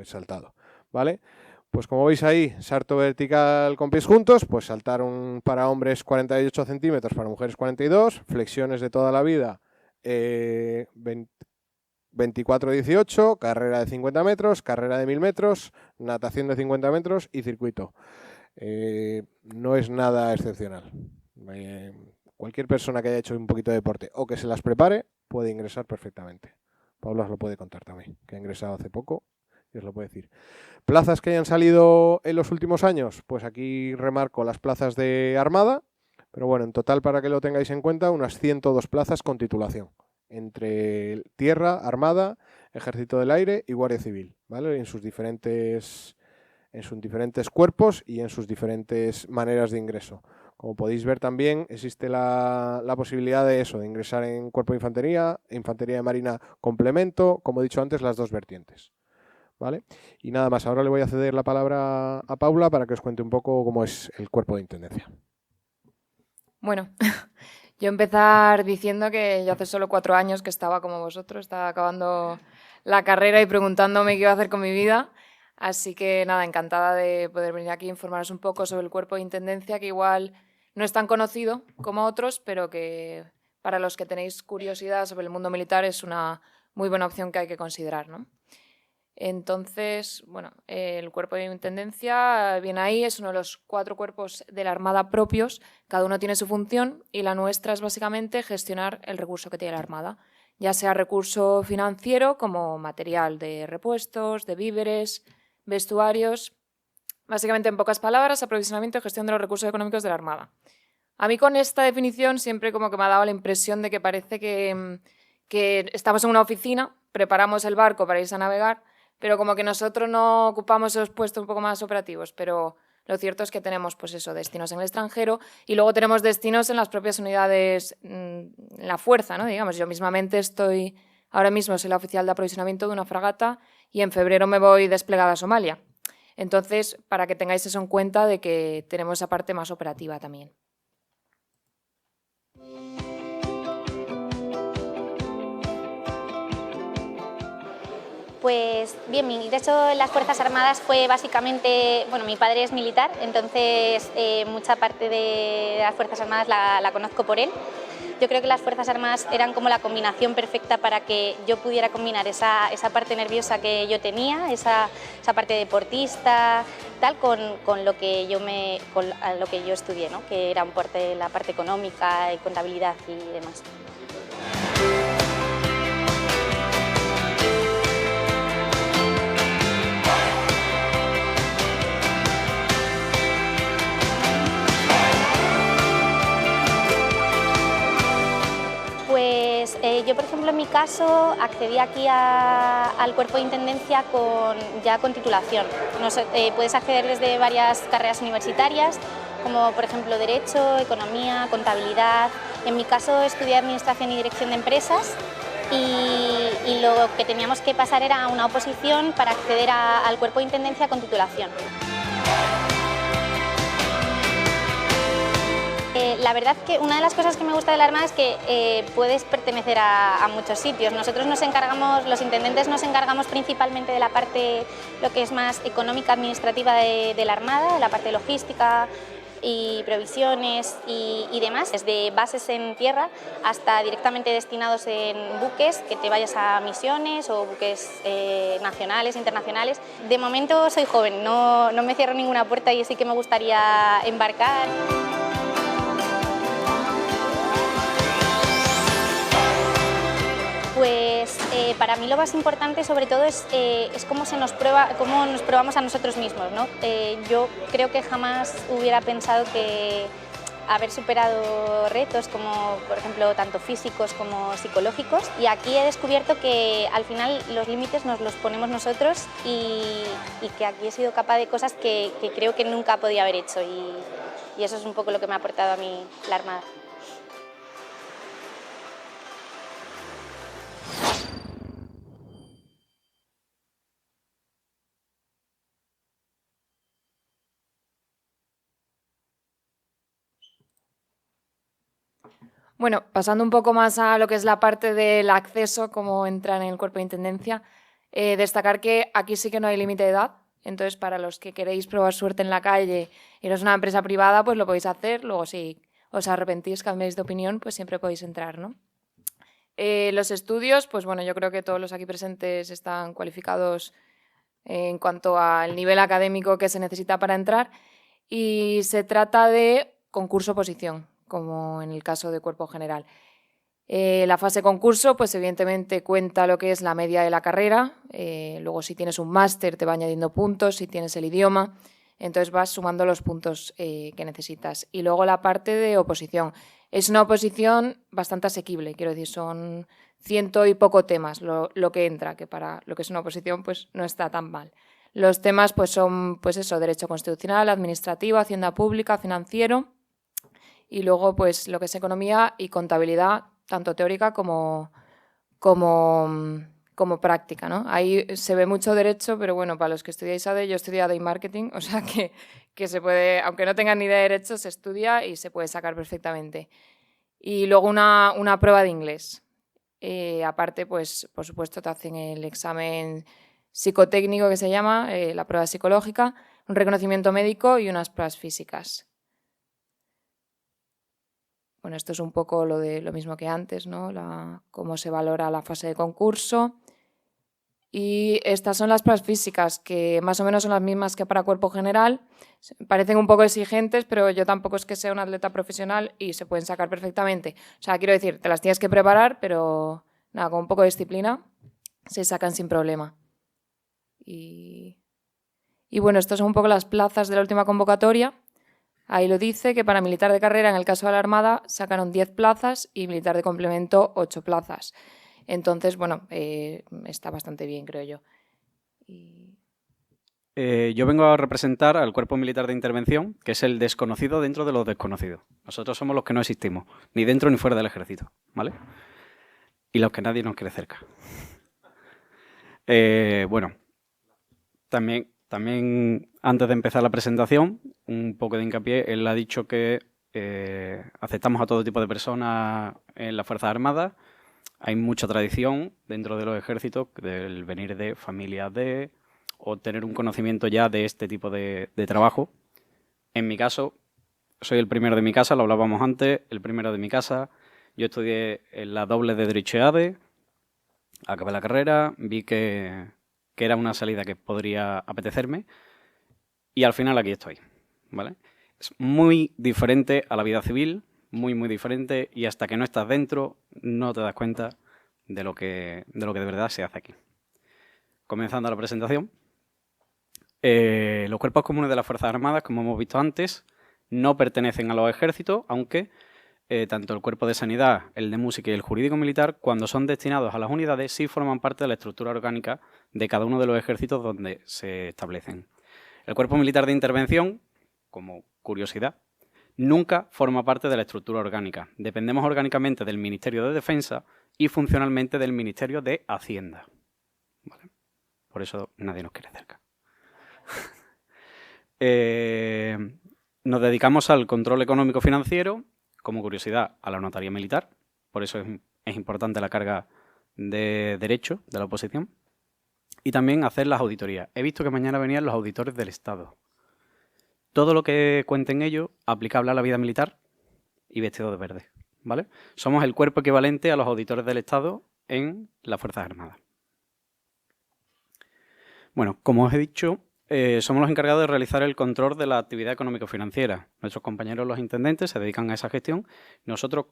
he saltado, ¿vale? Pues como veis ahí, salto vertical con pies juntos, pues saltaron para hombres 48 centímetros, para mujeres 42, flexiones de toda la vida 24-18, carrera de 50 metros, carrera de 1000 metros, natación de 50 metros y circuito. No es nada excepcional. Cualquier persona que haya hecho un poquito de deporte o que se las prepare puede ingresar perfectamente. Paula os lo puede contar también, que ha ingresado hace poco y os lo puede decir. ¿Plazas que hayan salido en los últimos años? Pues aquí remarco las plazas de Armada, pero bueno, en total, para que lo tengáis en cuenta, unas 102 plazas con titulación, entre Tierra, Armada, Ejército del Aire y Guardia Civil, ¿vale? En sus diferentes cuerpos y en sus diferentes maneras de ingreso. Como podéis ver también, existe la posibilidad de eso, de ingresar en Cuerpo de Infantería, Infantería de Marina complemento, como he dicho antes, las dos vertientes. ¿Vale? Y nada más, ahora le voy a ceder la palabra a Paula para que os cuente un poco cómo es el Cuerpo de Intendencia. Bueno, yo empezar diciendo que yo hace solo 4 años que estaba como vosotros, estaba acabando la carrera y preguntándome qué iba a hacer con mi vida. Así que nada, encantada de poder venir aquí a informaros un poco sobre el Cuerpo de Intendencia, que igual no es tan conocido como otros, pero que para los que tenéis curiosidad sobre el mundo militar es una muy buena opción que hay que considerar, ¿no? Entonces, bueno, el Cuerpo de Intendencia viene ahí, es uno de los 4 cuerpos de la Armada propios, cada uno tiene su función y la nuestra es básicamente gestionar el recurso que tiene la Armada, ya sea recurso financiero como material de repuestos, de víveres, vestuarios, básicamente en pocas palabras, aprovisionamiento y gestión de los recursos económicos de la Armada. A mí con esta definición siempre como que me ha dado la impresión de que parece que estamos en una oficina, preparamos el barco para irse a navegar, pero como que nosotros no ocupamos esos puestos un poco más operativos, pero lo cierto es que tenemos pues eso, destinos en el extranjero y luego tenemos destinos en las propias unidades, en la fuerza, ¿no? Digamos, yo mismamente ahora mismo soy la oficial de aprovisionamiento de una fragata y en febrero me voy desplegada a Somalia. Entonces, para que tengáis eso en cuenta de que tenemos esa parte más operativa también. Pues bien, mi ingreso en las Fuerzas Armadas fue básicamente, bueno, mi padre es militar, entonces mucha parte de las Fuerzas Armadas la conozco por él. Yo creo que las Fuerzas Armadas eran como la combinación perfecta para que yo pudiera combinar esa parte nerviosa que yo tenía, esa parte deportista, tal, con lo que yo estudié, ¿no? Que era la parte económica y contabilidad y demás. Pues yo, por ejemplo, en mi caso, accedí aquí al Cuerpo de Intendencia ya con titulación. Puedes acceder desde varias carreras universitarias, como por ejemplo Derecho, Economía, Contabilidad. En mi caso estudié Administración y Dirección de Empresas y lo que teníamos que pasar era una oposición para acceder al Cuerpo de Intendencia con titulación. La verdad que una de las cosas que me gusta de la Armada es que puedes pertenecer a muchos sitios. Nosotros los intendentes nos encargamos principalmente de la parte, lo que es más económica, administrativa de la Armada, la parte logística y provisiones y demás, desde bases en tierra hasta directamente destinados en buques, que te vayas a misiones o buques nacionales, internacionales. De momento soy joven, no me cierro ninguna puerta y sí que me gustaría embarcar. Pues para mí lo más importante sobre todo es cómo nos probamos a nosotros mismos, ¿no? Yo creo que jamás hubiera pensado que haber superado retos como, por ejemplo, tanto físicos como psicológicos, y aquí he descubierto que al final los límites nos los ponemos nosotros y que aquí he sido capaz de cosas que creo que nunca podía haber hecho y eso es un poco lo que me ha aportado a mí la Armada. Bueno, pasando un poco más a lo que es la parte del acceso, cómo entrar en el Cuerpo de Intendencia, destacar que aquí sí que no hay límite de edad, Entonces, para los que queréis probar suerte en la calle, iros a una empresa privada, pues lo podéis hacer. Luego, si os arrepentís, cambiáis de opinión, pues siempre podéis entrar, ¿no? Los estudios, pues bueno, yo creo que todos los aquí presentes están cualificados en cuanto al nivel académico que se necesita para entrar, y se trata de concurso-oposición, como en el caso de Cuerpo General. La fase concurso, pues evidentemente cuenta lo que es la media de la carrera, luego si tienes un máster te va añadiendo puntos, si tienes el idioma, entonces vas sumando los puntos que necesitas. Y luego la parte de oposición. Es una oposición bastante asequible, quiero decir, son 100 y poco temas lo que entra, que para lo que es una oposición pues no está tan mal. Los temas pues son, pues eso, derecho constitucional, administrativo, hacienda pública, financiero, y luego pues lo que es economía y contabilidad, tanto teórica como práctica, ¿no? Ahí se ve mucho derecho, pero bueno, para los que estudiáis ADE, yo he estudiado ADE y marketing, o sea que se puede, aunque no tengan ni idea de derecho, se estudia y se puede sacar perfectamente. Y luego una prueba de inglés. Aparte, pues por supuesto te hacen el examen psicotécnico que se llama, la prueba psicológica, un reconocimiento médico y unas pruebas físicas. Bueno, esto es un poco lo mismo que antes, ¿no? Cómo se valora la fase de concurso. Y estas son las pruebas físicas, que más o menos son las mismas que para Cuerpo General. Parecen un poco exigentes, pero yo tampoco es que sea un atleta profesional y se pueden sacar perfectamente. O sea, quiero decir, te las tienes que preparar, pero nada, con un poco de disciplina se sacan sin problema. Y bueno, estas son un poco las plazas de la última convocatoria. Ahí lo dice, que para militar de carrera, en el caso de la Armada, sacaron 10 plazas y militar de complemento 8 plazas. Entonces, bueno, está bastante bien, creo yo. Yo vengo a representar al Cuerpo Militar de Intervención, que es el desconocido dentro de los desconocidos. Nosotros somos los que no existimos, ni dentro ni fuera del ejército, ¿vale? Y los que nadie nos quiere cerca. Bueno, también antes de empezar la presentación, un poco de hincapié, él ha dicho que aceptamos a todo tipo de personas en las Fuerzas Armadas. Hay mucha tradición dentro de los ejércitos del venir de familias o tener un conocimiento ya de este tipo de trabajo. En mi caso, soy el primero de mi casa, lo hablábamos antes, el primero de mi casa. Yo estudié en la doble de Derecho ADE, acabé la carrera, vi que era una salida que podría apetecerme y al final aquí estoy, ¿vale? Es muy diferente a la vida civil, muy, muy diferente, y hasta que no estás dentro no te das cuenta de lo que de verdad se hace aquí. Comenzando la presentación. Los cuerpos comunes de las Fuerzas Armadas, como hemos visto antes, no pertenecen a los ejércitos, aunque tanto el Cuerpo de Sanidad, el de Música y el Jurídico Militar, cuando son destinados a las unidades, sí forman parte de la estructura orgánica de cada uno de los ejércitos donde se establecen. El Cuerpo Militar de Intervención, como curiosidad, nunca forma parte de la estructura orgánica. Dependemos orgánicamente del Ministerio de Defensa y funcionalmente del Ministerio de Hacienda, ¿vale? Por eso nadie nos quiere cerca. Nos dedicamos al control económico financiero, como curiosidad, a la notaría militar. Por eso es importante la carga de derecho de la oposición. Y también hacer las auditorías. He visto que mañana venían los auditores del Estado. Todo lo que cuenten ellos, aplicable a la vida militar y vestido de verde, ¿vale? Somos el cuerpo equivalente a los auditores del Estado en las Fuerzas Armadas. Bueno, como os he dicho, somos los encargados de realizar el control de la actividad económico-financiera. Nuestros compañeros, los intendentes, se dedican a esa gestión. Nosotros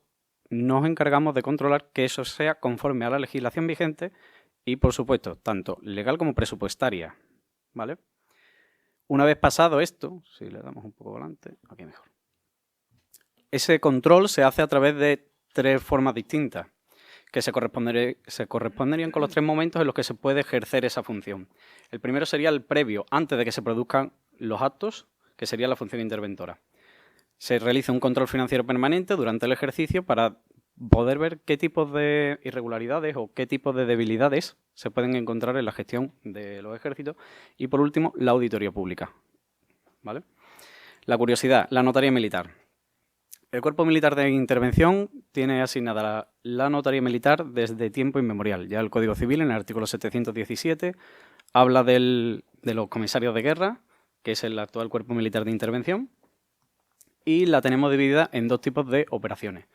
nos encargamos de controlar que eso sea conforme a la legislación vigente y, por supuesto, tanto legal como presupuestaria, ¿vale? Una vez pasado esto, si le damos un poco adelante, aquí mejor. Ese control se hace a través de 3 formas distintas, que se corresponderían con los 3 momentos en los que se puede ejercer esa función. El primero sería el previo, antes de que se produzcan los actos, que sería la función interventora. Se realiza un control financiero permanente durante el ejercicio para poder ver qué tipos de irregularidades o qué tipos de debilidades se pueden encontrar en la gestión de los ejércitos. Y por último, la auditoría pública, ¿vale? La curiosidad, la notaría militar. El Cuerpo Militar de Intervención tiene asignada la notaría militar desde tiempo inmemorial. Ya el Código Civil, en el artículo 717, habla del de los comisarios de guerra, que es el actual Cuerpo Militar de Intervención, y la tenemos dividida en dos tipos de operaciones.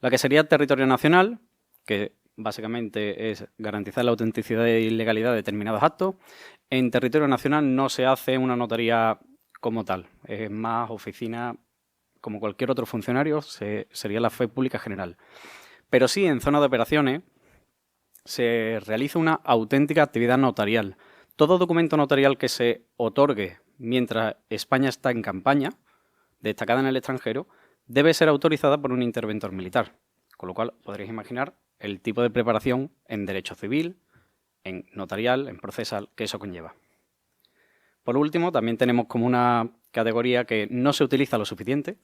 La que sería territorio nacional, que básicamente es garantizar la autenticidad y legalidad de determinados actos. En territorio nacional no se hace una notaría como tal, es más oficina como cualquier otro funcionario, sería la fe pública general. Pero sí, en zona de operaciones se realiza una auténtica actividad notarial. Todo documento notarial que se otorgue mientras España está en campaña, destacada en el extranjero, debe ser autorizada por un interventor militar. Con lo cual podréis imaginar el tipo de preparación en derecho civil, en notarial, en procesal, que eso conlleva. Por último, también tenemos como una categoría que no se utiliza lo suficiente,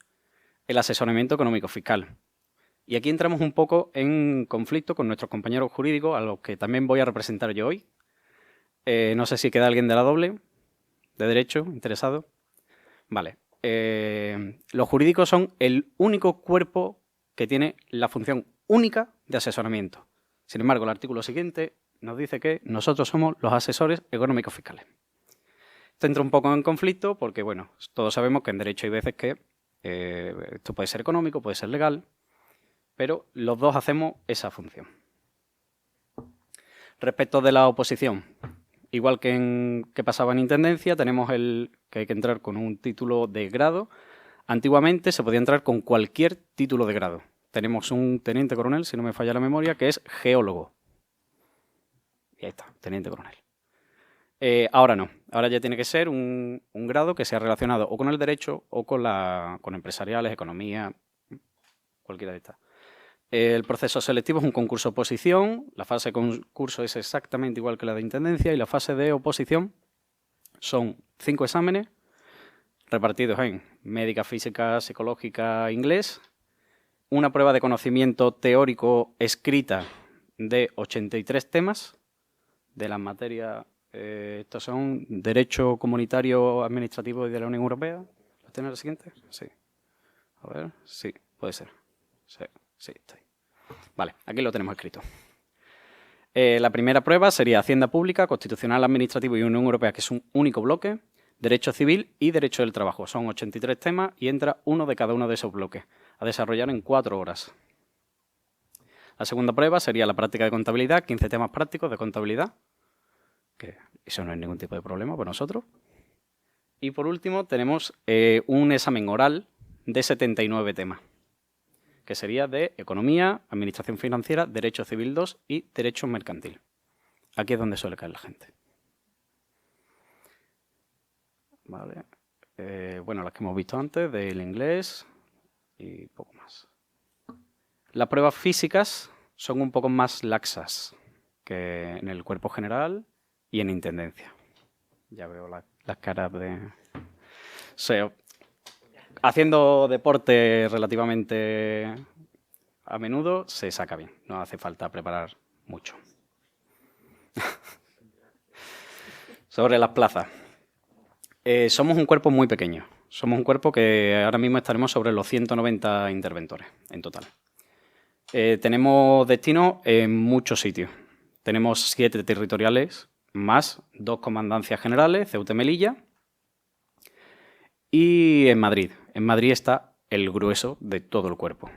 el asesoramiento económico fiscal. Y aquí entramos un poco en conflicto con nuestros compañeros jurídicos, a los que también voy a representar yo hoy. No sé si queda alguien de la doble, de derecho, interesado. Vale. Los jurídicos son el único cuerpo que tiene la función única de asesoramiento. Sin embargo, el artículo siguiente nos dice que nosotros somos los asesores económicos fiscales. Esto entra un poco en conflicto porque, bueno, todos sabemos que en derecho hay veces que esto puede ser económico, puede ser legal, pero los dos hacemos esa función. Respecto de la oposición, igual que pasaba en Intendencia, tenemos que hay que entrar con un título de grado. Antiguamente se podía entrar con cualquier título de grado. Tenemos un teniente coronel, si no me falla la memoria, que es geólogo. Y ahí está, teniente coronel. Ahora no, ahora ya tiene que ser un grado que sea relacionado o con el derecho o con empresariales, economía, cualquiera de estas. El proceso selectivo es un concurso oposición, la fase de concurso es exactamente igual que la de Intendencia y la fase de oposición son 5 exámenes repartidos en médica, física, psicológica, inglés, una prueba de conocimiento teórico escrita de 83 temas de las materias. Estos son Derecho Comunitario, Administrativo y de la Unión Europea. ¿Las tiene la siguiente? Sí. A ver, sí, puede ser. Sí, está ahí. Vale, aquí lo tenemos escrito. La primera prueba sería Hacienda Pública, Constitucional, Administrativo y Unión Europea, que es un único bloque. Derecho Civil y Derecho del Trabajo. Son 83 temas y entra uno de cada uno de esos bloques, a desarrollar en 4 horas. La segunda prueba sería la práctica de contabilidad, 15 temas prácticos de contabilidad, que eso no es ningún tipo de problema para nosotros. Y por último tenemos un examen oral de 79 temas, que sería de Economía, Administración Financiera, Derecho Civil 2 y Derecho Mercantil. Aquí es donde suele caer la gente. Vale. Bueno, las que hemos visto antes, del inglés y poco más. Las pruebas físicas son un poco más laxas que en el cuerpo general y en Intendencia. Ya veo las caras de... O sea, haciendo deporte relativamente a menudo se saca bien, no hace falta preparar mucho. Sobre las plazas. Somos un cuerpo muy pequeño. Somos un cuerpo que ahora mismo estaremos sobre los 190 interventores en total. Tenemos destino en muchos sitios. Tenemos 7 territoriales más 2 comandancias generales, Ceuta y Melilla. Y en Madrid. En Madrid está el grueso de todo el cuerpo.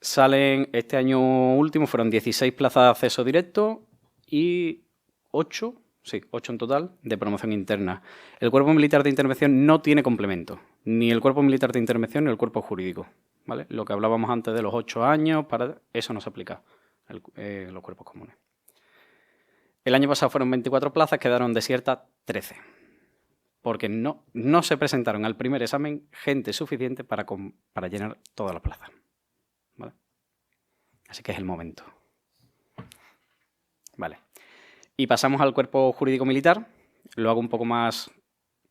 Salen, este año último fueron 16 plazas de acceso directo y 8 en total, de promoción interna. El Cuerpo Militar de Intervención no tiene complemento, ni el Cuerpo Militar de Intervención ni el cuerpo jurídico, ¿vale? Lo que hablábamos antes de los 8 años, para eso no se aplica en los cuerpos comunes. El año pasado fueron 24 plazas, quedaron desiertas 13, porque no se presentaron al primer examen gente suficiente para llenar todas las plazas, ¿vale? Así que es el momento. Vale. Y pasamos al cuerpo jurídico militar. Lo hago un poco más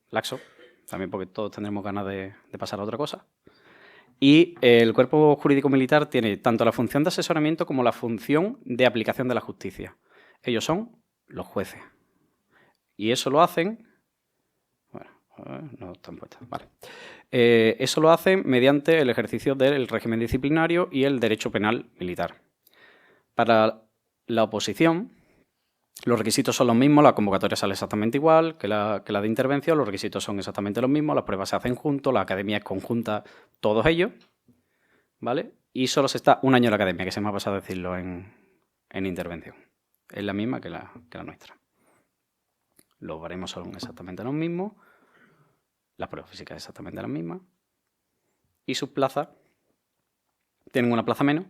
laxo, también porque todos tendremos ganas de pasar a otra cosa. Y el cuerpo jurídico militar tiene tanto la función de asesoramiento como la función de aplicación de la justicia. Ellos son los jueces. Y eso lo hacen... Bueno, no están puestas. Vale. Eso lo hacen mediante el ejercicio del régimen disciplinario y el derecho penal militar. Para la oposición, Los requisitos son los mismos, la convocatoria sale exactamente igual que la de intervención, los requisitos son exactamente los mismos, las pruebas se hacen juntos, la academia es conjunta, todos ellos, ¿vale? Y solo se está un año en la academia, que se me ha pasado a decirlo en intervención. Es la misma que la nuestra. Los baremos son exactamente los mismos, las pruebas físicas exactamente las mismas, y sus plazas tienen una plaza menos,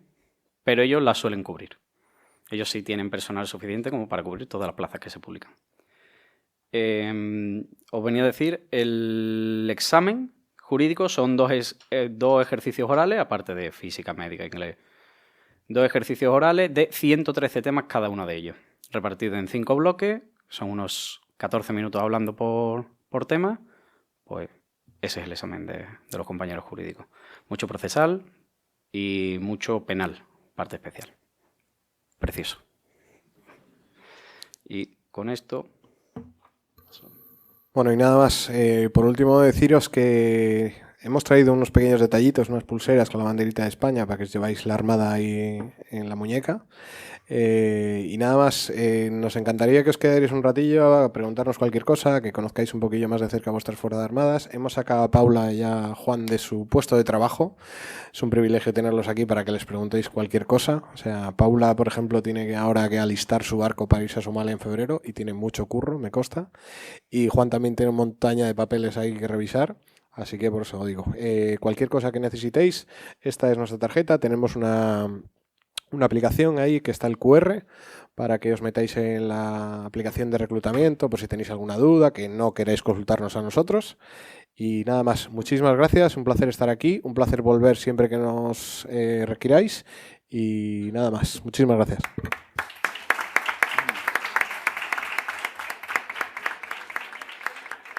pero ellos la suelen cubrir. Ellos sí tienen personal suficiente como para cubrir todas las plazas que se publican. Os venía a decir, el examen jurídico son dos ejercicios orales, aparte de física, médica, inglés. 2 ejercicios orales de 113 temas cada uno de ellos, repartidos en 5 bloques, son unos 14 minutos hablando por tema, pues ese es el examen de los compañeros jurídicos. Mucho procesal y mucho penal, parte especial. Precioso. Y con esto... Bueno, y nada más. Por último, deciros que hemos traído unos pequeños detallitos, unas pulseras con la banderita de España para que os lleváis la armada ahí en la muñeca. Y nada más, nos encantaría que os quedaréis un ratillo a preguntarnos cualquier cosa, que conozcáis un poquillo más de cerca vuestras fuerzas armadas. Hemos sacado a Paula y a Juan de su puesto de trabajo. Es un privilegio tenerlos aquí para que les preguntéis cualquier cosa. O sea, Paula, por ejemplo, tiene ahora que alistar su barco para irse a Somalia en febrero y tiene mucho curro, me consta. Y Juan también tiene una montaña de papeles ahí que revisar. Así que por eso digo, cualquier cosa que necesitéis, esta es nuestra tarjeta. Tenemos una aplicación ahí que está el QR para que os metáis en la aplicación de reclutamiento por si tenéis alguna duda, que no queréis consultarnos a nosotros. Y nada más, muchísimas gracias, un placer estar aquí, un placer volver siempre que nos requiráis y nada más, muchísimas gracias.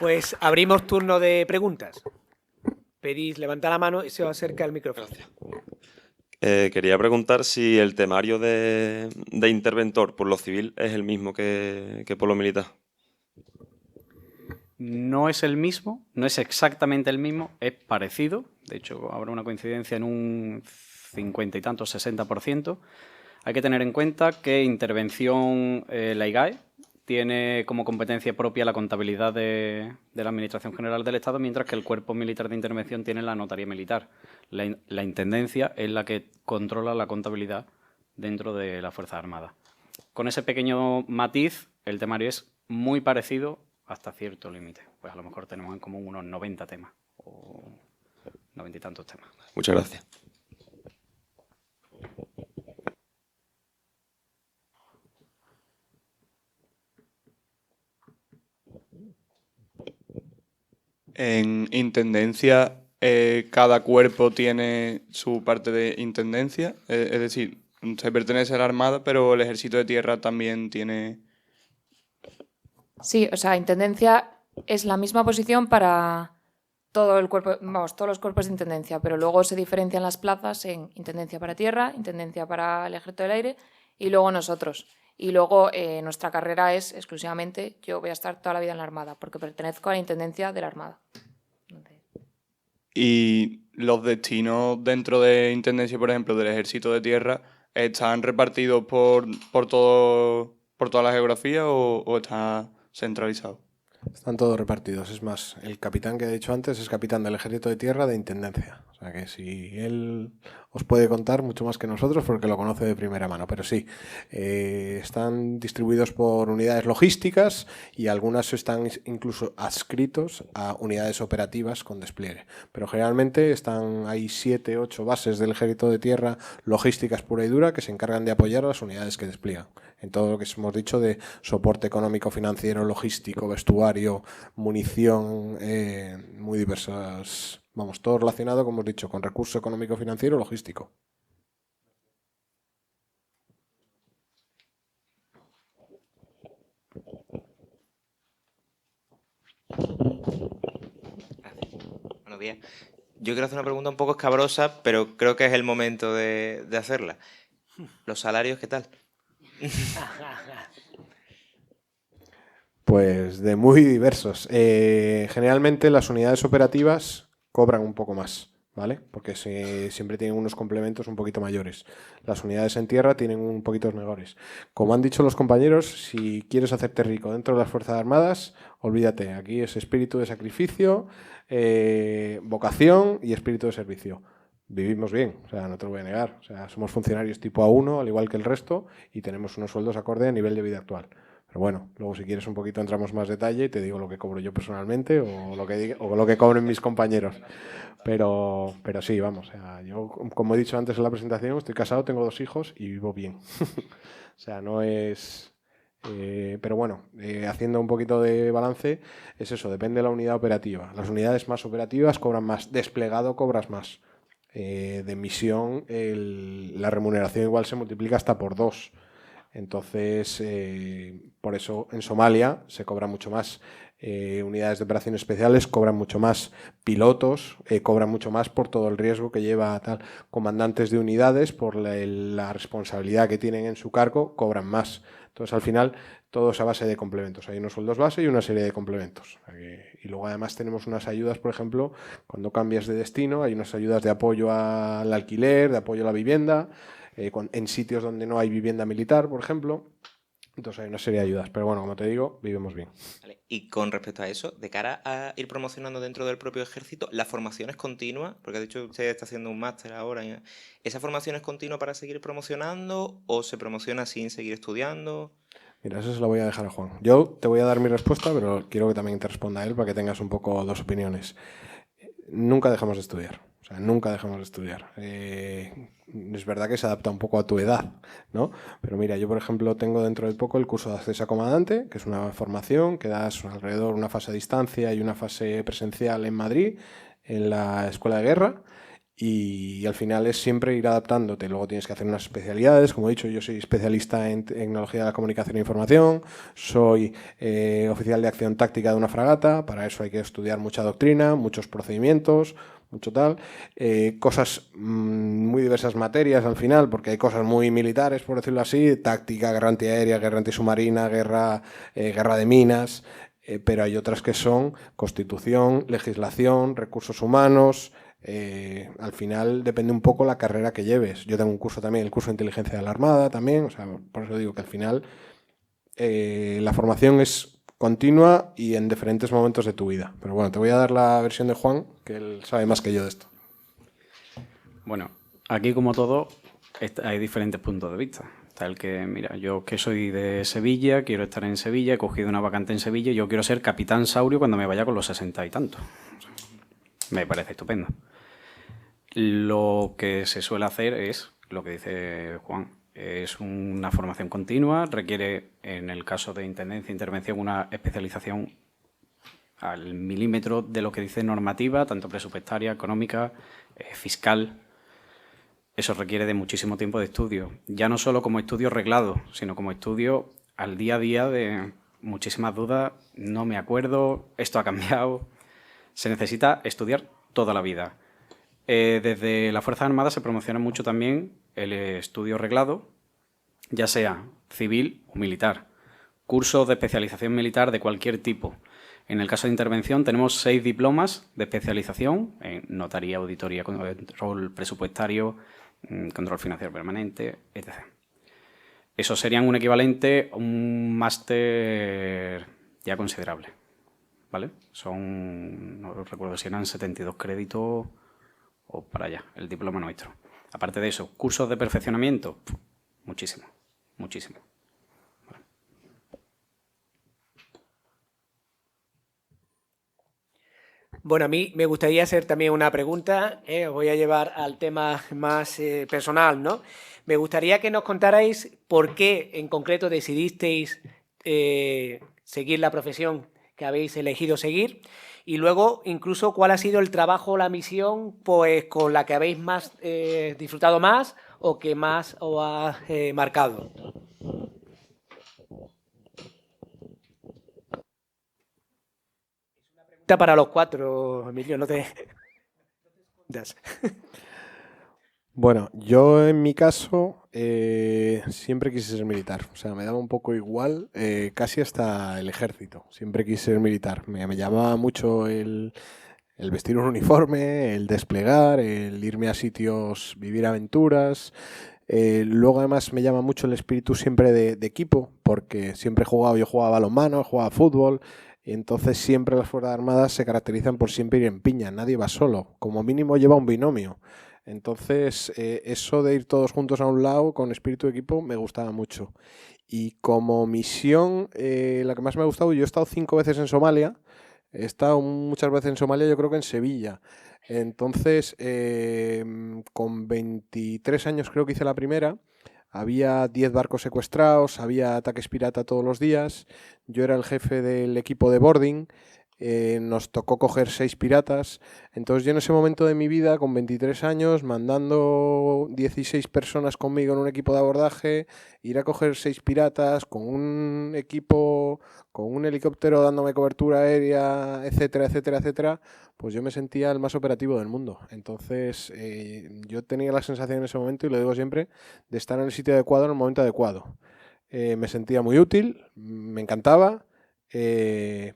Pues abrimos turno de preguntas. Pedís levantar la mano y se os acerca el micrófono. Quería preguntar si el temario de interventor por lo civil es el mismo que por lo militar. No es el mismo, no es exactamente el mismo, es parecido. De hecho, habrá una coincidencia en un 50 y tantos, 60%. Hay que tener en cuenta que intervención, la IGAE, tiene como competencia propia la contabilidad de la Administración General del Estado, mientras que el Cuerpo Militar de Intervención tiene la Notaría Militar. La Intendencia es la que controla la contabilidad dentro de la Fuerza Armada. Con ese pequeño matiz, el temario es muy parecido hasta cierto límite. Pues a lo mejor tenemos como unos 90 temas o 90 y tantos temas. Muchas gracias. En intendencia, cada cuerpo tiene su parte de intendencia, es decir, se pertenece a la Armada, pero el Ejército de Tierra también tiene... Sí, o sea, intendencia es la misma posición para todo el cuerpo, vamos, todos los cuerpos de intendencia, pero luego se diferencian las plazas en intendencia para tierra, intendencia para el Ejército del Aire y luego nosotros. Y luego nuestra carrera es exclusivamente, yo voy a estar toda la vida en la Armada, porque pertenezco a la intendencia de la Armada. Y los destinos dentro de intendencia, por ejemplo, del Ejército de Tierra, ¿están repartidos por toda la geografía o está centralizado? Están todos repartidos. Es más, el capitán que he dicho antes es capitán del Ejército de Tierra de Intendencia. O sea que si él os puede contar mucho más que nosotros porque lo conoce de primera mano. Pero sí, están distribuidos por unidades logísticas y algunas están incluso adscritos a unidades operativas con despliegue. Pero generalmente hay 7, 8 bases del Ejército de Tierra logísticas pura y dura que se encargan de apoyar a las unidades que despliegan. En todo lo que hemos dicho de soporte económico, financiero, logístico, vestuario, munición, muy diversas, vamos, todo relacionado, como hemos dicho, con recurso económico, financiero, logístico. Buenos días. Yo quiero hacer una pregunta un poco escabrosa, pero creo que es el momento de hacerla. ¿Los salarios qué tal? Pues de muy diversos. Generalmente las unidades operativas cobran un poco más, ¿vale? Porque siempre tienen unos complementos un poquito mayores. Las unidades en tierra tienen un poquito mejores. Como han dicho los compañeros, si quieres hacerte rico dentro de las Fuerzas Armadas, olvídate, aquí es espíritu de sacrificio, vocación y espíritu de servicio. Vivimos bien, o sea, no te lo voy a negar. O sea, somos funcionarios tipo A1, al igual que el resto, y tenemos unos sueldos acorde a nivel de vida actual. Pero bueno, luego si quieres un poquito entramos más detalle y te digo lo que cobro yo personalmente o lo que cobren mis compañeros. Pero sí, vamos, o sea, yo, como he dicho antes en la presentación, estoy casado, tengo 2 hijos y vivo bien. O sea, no es... pero bueno, haciendo un poquito de balance, es eso, depende de la unidad operativa. Las unidades más operativas cobran más, desplegado cobras más. De misión la remuneración igual se multiplica hasta por 2. Entonces, por eso en Somalia se cobra mucho más. Unidades de operaciones especiales cobran mucho más. Pilotos cobran mucho más por todo el riesgo que lleva tal. Comandantes de unidades, por la responsabilidad que tienen en su cargo, cobran más. Entonces, al final, todo es a base de complementos. Hay unos sueldos base y una serie de complementos. Y luego, además, tenemos unas ayudas, por ejemplo, cuando cambias de destino, hay unas ayudas de apoyo al alquiler, de apoyo a la vivienda, en sitios donde no hay vivienda militar, por ejemplo. Entonces, hay una serie de ayudas. Pero bueno, como te digo, vivimos bien. Vale. Y con respecto a eso, de cara a ir promocionando dentro del propio ejército, ¿la formación es continua? Porque ha dicho que usted está haciendo un máster ahora. ¿Esa formación es continua para seguir promocionando o se promociona sin seguir estudiando? Mira, eso se lo voy a dejar a Juan. Yo te voy a dar mi respuesta, pero quiero que también te responda él para que tengas un poco 2 opiniones. Nunca dejamos de estudiar. O sea, nunca dejamos de estudiar. Es verdad que se adapta un poco a tu edad, ¿no? Pero mira, yo por ejemplo tengo dentro de poco el curso de acceso a comandante, que es una formación que das alrededor una fase a distancia y una fase presencial en Madrid, en la Escuela de Guerra. Y al final es siempre ir adaptándote. Luego tienes que hacer unas especialidades. Como he dicho, yo soy especialista en tecnología de la comunicación e información. Soy oficial de acción táctica de una fragata. Para eso hay que estudiar mucha doctrina, muchos procedimientos, mucho tal. Cosas, muy diversas materias al final, porque hay cosas muy militares, por decirlo así. Táctica, guerra antiaérea, guerra antisubmarina, guerra de minas. Pero hay otras que son constitución, legislación, recursos humanos... al final depende un poco la carrera que lleves. Yo tengo un curso también, el curso de inteligencia de la Armada también, o sea, por eso digo que al final la formación es continua y en diferentes momentos de tu vida. Pero bueno, te voy a dar la versión de Juan, que él sabe más que yo de esto. Bueno, aquí como todo hay diferentes puntos de vista. Está el que, mira, yo que soy de Sevilla, quiero estar en Sevilla, he cogido una vacante en Sevilla y yo quiero ser capitán Saurio cuando me vaya con los 60 y tantos. Me parece estupendo. Lo que se suele hacer es, lo que dice Juan, es una formación continua, requiere, en el caso de intendencia e intervención, una especialización al milímetro de lo que dice normativa, tanto presupuestaria, económica, fiscal. Eso requiere de muchísimo tiempo de estudio, ya no solo como estudio reglado, sino como estudio al día a día de muchísimas dudas, no me acuerdo, esto ha cambiado. Se necesita estudiar toda la vida. Desde las Fuerzas Armadas se promociona mucho también el estudio reglado, ya sea civil o militar. Cursos de especialización militar de cualquier tipo. En el caso de intervención tenemos 6 diplomas de especialización en notaría, auditoría, control presupuestario, control financiero permanente, etc. Eso serían un equivalente a un máster ya considerable. ¿Vale? Son, no recuerdo si eran 72 créditos o para allá, el diploma nuestro. Aparte de eso, cursos de perfeccionamiento, muchísimo, muchísimo. ¿Vale? Bueno, a mí me gustaría hacer también una pregunta, os voy a llevar al tema más personal, ¿no? Me gustaría que nos contarais por qué en concreto decidisteis seguir la profesión que habéis elegido seguir y luego incluso cuál ha sido el trabajo o la misión pues con la que habéis más disfrutado más o que más os ha marcado. Es una pregunta para los 4, Emilio, no te escondas. Bueno, yo en mi caso siempre quise ser militar, o sea, me daba un poco igual, casi hasta el ejército, siempre quise ser militar, me llamaba mucho El vestir un uniforme, el desplegar, el irme a sitios, vivir aventuras. Luego además me llama mucho el espíritu siempre de equipo, porque siempre yo jugaba balonmano, jugaba fútbol, y entonces siempre las Fuerzas Armadas se caracterizan por siempre ir en piña, nadie va solo, como mínimo lleva un binomio. Entonces eso de ir todos juntos a un lado con espíritu de equipo me gustaba mucho. Y como misión, la que más me ha gustado, yo he estado 5 veces en Somalia, he estado muchas veces en Somalia, yo creo que en Sevilla. Entonces, con 23 años creo que hice la primera, había 10 barcos secuestrados, había ataques pirata todos los días, yo era el jefe del equipo de boarding, nos tocó coger 6 piratas, entonces yo en ese momento de mi vida, con 23 años, mandando 16 personas conmigo en un equipo de abordaje, ir a coger 6 piratas con un equipo, con un helicóptero dándome cobertura aérea, etcétera, etcétera, etcétera, pues yo me sentía el más operativo del mundo. Entonces yo tenía la sensación en ese momento, y lo digo siempre, de estar en el sitio adecuado en el momento adecuado. Me sentía muy útil, me encantaba.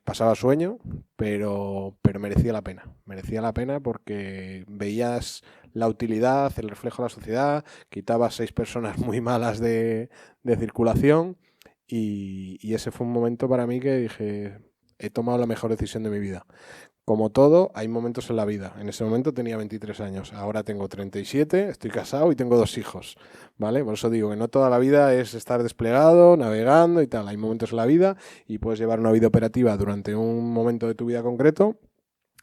Pasaba sueño, pero merecía la pena. Merecía la pena porque veías la utilidad, el reflejo de la sociedad, quitabas 6 personas muy malas de circulación y ese fue un momento para mí que dije, he tomado la mejor decisión de mi vida. Como todo, hay momentos en la vida. En ese momento tenía 23 años, ahora tengo 37, estoy casado y tengo 2 hijos, ¿vale? Por eso digo que no toda la vida es estar desplegado, navegando y tal. Hay momentos en la vida y puedes llevar una vida operativa durante un momento de tu vida concreto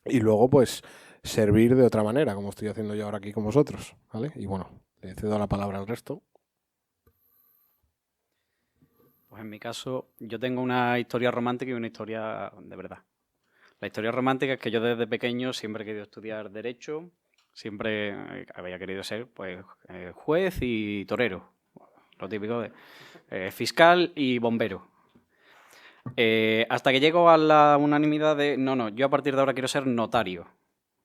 y luego pues servir de otra manera, como estoy haciendo yo ahora aquí con vosotros, ¿vale? Y bueno, le cedo la palabra al resto. Pues en mi caso, yo tengo una historia romántica y una historia de verdad. La historia romántica es que yo desde pequeño siempre he querido estudiar Derecho, siempre había querido ser pues, juez y torero, lo típico de fiscal y bombero. Hasta que llego a la unanimidad de, no, yo a partir de ahora quiero ser notario.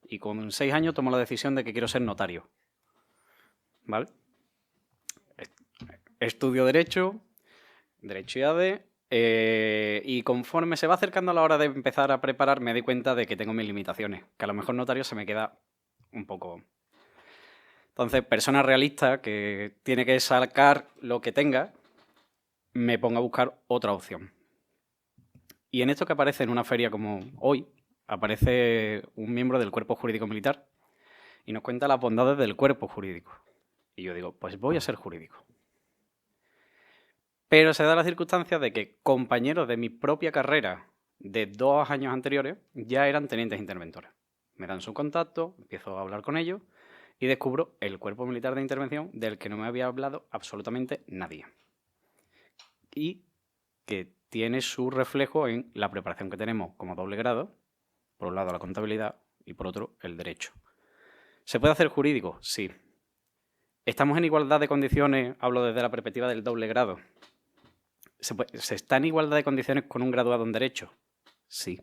Y con 6 años tomo la decisión de que quiero ser notario. ¿Vale? Estudio Derecho y ADE. Y conforme se va acercando a la hora de empezar a preparar, me doy cuenta de que tengo mis limitaciones, que a lo mejor notario se me queda un poco. Entonces, persona realista que tiene que sacar lo que tenga, me pongo a buscar otra opción. Y en esto que aparece en una feria como hoy, aparece un miembro del Cuerpo Jurídico Militar y nos cuenta las bondades del cuerpo jurídico. Y yo digo, pues voy a ser jurídico. Pero se da la circunstancia de que compañeros de mi propia carrera de 2 años anteriores ya eran tenientes interventores. Me dan su contacto, empiezo a hablar con ellos y descubro el Cuerpo Militar de Intervención del que no me había hablado absolutamente nadie. Y que tiene su reflejo en la preparación que tenemos como doble grado, por un lado la contabilidad y por otro el derecho. ¿Se puede hacer jurídico? Sí. ¿Estamos en igualdad de condiciones? Hablo desde la perspectiva del doble grado. ¿Se está en igualdad de condiciones con un graduado en Derecho? Sí.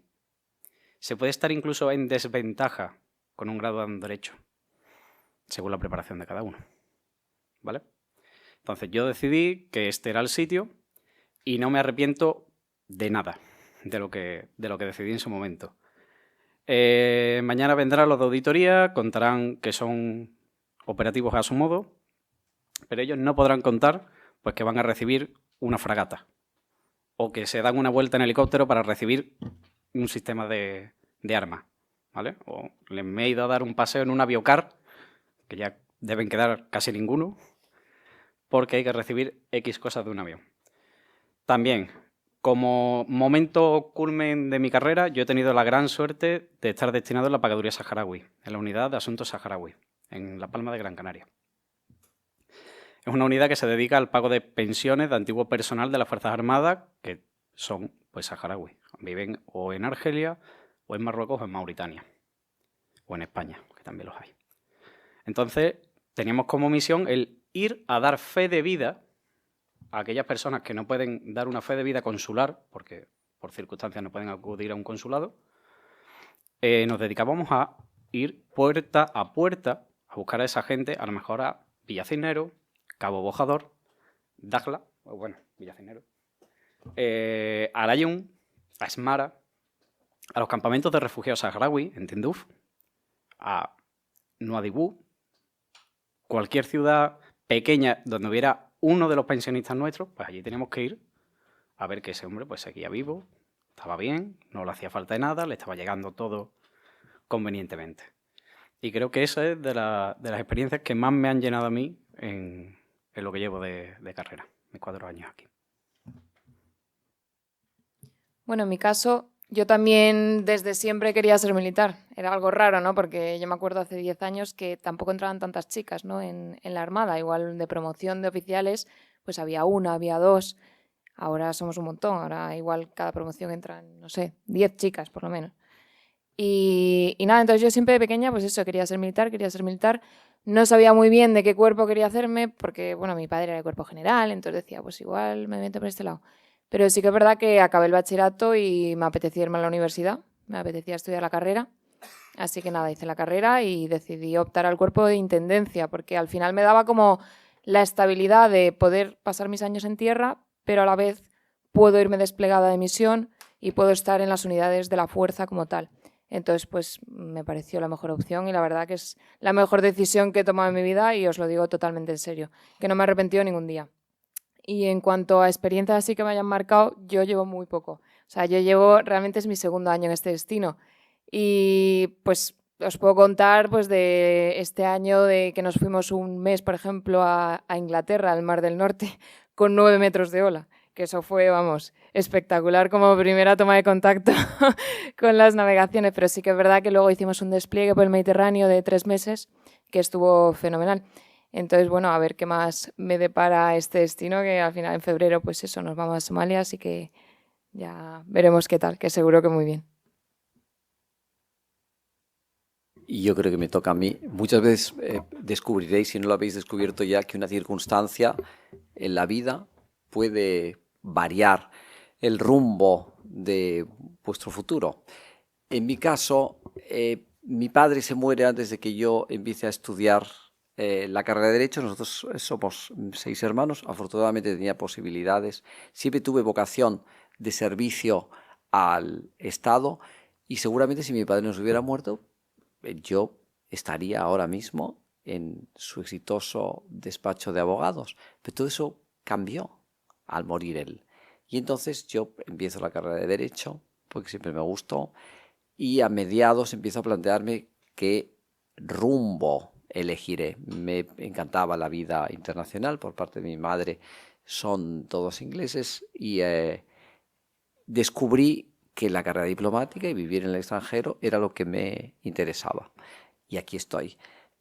¿Se puede estar incluso en desventaja con un graduado en Derecho? Según la preparación de cada uno. ¿Vale? Entonces yo decidí que este era el sitio y no me arrepiento de nada de lo que decidí en su momento. Mañana vendrán los de auditoría, contarán que son operativos a su modo, pero ellos no podrán contar pues que van a recibir una fragata o que se dan una vuelta en helicóptero para recibir un sistema de armas, ¿vale? O me he ido a dar un paseo en un aviocar, que ya deben quedar casi ninguno, porque hay que recibir X cosas de un avión. También, como momento culmen de mi carrera, yo he tenido la gran suerte de estar destinado en la Pagaduría Saharaui, en la Unidad de Asuntos Saharaui, en La Palma de Gran Canaria. Es una unidad que se dedica al pago de pensiones de antiguo personal de las Fuerzas Armadas que son pues saharauis. Viven o en Argelia, o en Marruecos, o en Mauritania, o en España, que también los hay. Entonces, teníamos como misión el ir a dar fe de vida a aquellas personas que no pueden dar una fe de vida consular, porque por circunstancias no pueden acudir a un consulado. Nos dedicábamos a ir puerta a puerta a buscar a esa gente, a lo mejor a Villacinero, Cabo Bojador, Dakhla, bueno, Villacinero, a Layún, a Esmara, a los campamentos de refugiados saharaui en Tinduf, a Nuadhibou, cualquier ciudad pequeña donde hubiera uno de los pensionistas nuestros, pues allí teníamos que ir a ver que ese hombre pues seguía vivo, estaba bien, no le hacía falta de nada, le estaba llegando todo convenientemente. Y creo que esa es de las experiencias que más me han llenado a mí en lo que llevo de carrera, mis 4 años aquí. Bueno, en mi caso, yo también desde siempre quería ser militar. Era algo raro, ¿no? Porque yo me acuerdo hace 10 años que tampoco entraban tantas chicas, ¿no? en la Armada. Igual de promoción de oficiales, pues había 1, había 2. Ahora somos un montón. Ahora igual cada promoción entran, no sé, 10 chicas por lo menos. Y nada, entonces yo siempre de pequeña, pues eso, quería ser militar. No sabía muy bien de qué cuerpo quería hacerme, porque, bueno, mi padre era de cuerpo general, entonces decía, pues igual me meto por este lado. Pero sí que es verdad que acabé el bachillerato y me apetecía irme a la universidad, me apetecía estudiar la carrera. Así que nada, hice la carrera y decidí optar al cuerpo de intendencia, porque al final me daba como la estabilidad de poder pasar mis años en tierra, pero a la vez puedo irme desplegada de misión y puedo estar en las unidades de la fuerza como tal. Entonces, pues me pareció la mejor opción y la verdad que es la mejor decisión que he tomado en mi vida y os lo digo totalmente en serio, que no me he arrepentido ningún día. Y en cuanto a experiencias así que me hayan marcado, yo llevo muy poco. O sea, realmente es mi 2.º año en este destino. Y pues os puedo contar pues de este año de que nos fuimos un mes, por ejemplo, a Inglaterra, al Mar del Norte, con 9 metros de ola. Que eso fue, vamos, espectacular como primera toma de contacto con las navegaciones. Pero sí que es verdad que luego hicimos un despliegue por el Mediterráneo de 3 meses, que estuvo fenomenal. Entonces, bueno, a ver qué más me depara este destino, que al final en febrero, pues eso, nos vamos a Somalia, así que ya veremos qué tal, que seguro que muy bien. Y yo creo que me toca a mí. Muchas veces descubriréis, si no lo habéis descubierto ya, que una circunstancia en la vida puede variar el rumbo de vuestro futuro. En mi caso, mi padre se muere antes de que yo empiece a estudiar la carrera de Derecho. Nosotros somos 6 hermanos, afortunadamente tenía posibilidades. Siempre tuve vocación de servicio al Estado y seguramente si mi padre no se hubiera muerto, yo estaría ahora mismo en su exitoso despacho de abogados. Pero todo eso cambió al morir él. Y entonces yo empiezo la carrera de Derecho, porque siempre me gustó, y a mediados empiezo a plantearme qué rumbo elegiré. Me encantaba la vida internacional, por parte de mi madre son todos ingleses, y descubrí que la carrera diplomática y vivir en el extranjero era lo que me interesaba. Y aquí estoy.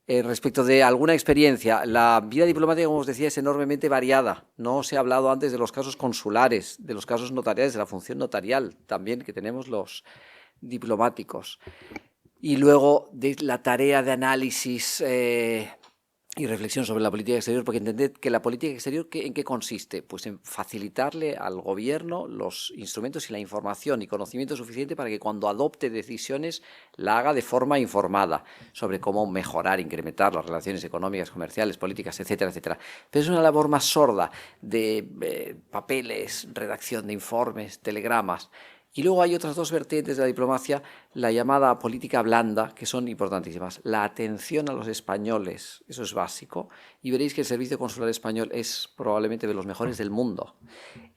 Respecto de alguna experiencia, la vida diplomática, como os decía, es enormemente variada. No os he hablado antes de los casos consulares, de los casos notariales, de la función notarial también que tenemos los diplomáticos. Y luego de la tarea de análisis y reflexión sobre la política exterior, porque entended que la política exterior, ¿en qué consiste? Pues en facilitarle al gobierno los instrumentos y la información y conocimiento suficiente para que cuando adopte decisiones la haga de forma informada sobre cómo mejorar, incrementar las relaciones económicas, comerciales, políticas, etcétera, etcétera. Pero es una labor más sorda de papeles, redacción de informes, telegramas. Y luego hay otras 2 vertientes de la diplomacia, la llamada política blanda, que son importantísimas. La atención a los españoles, eso es básico, y veréis que el servicio consular español es probablemente de los mejores del mundo.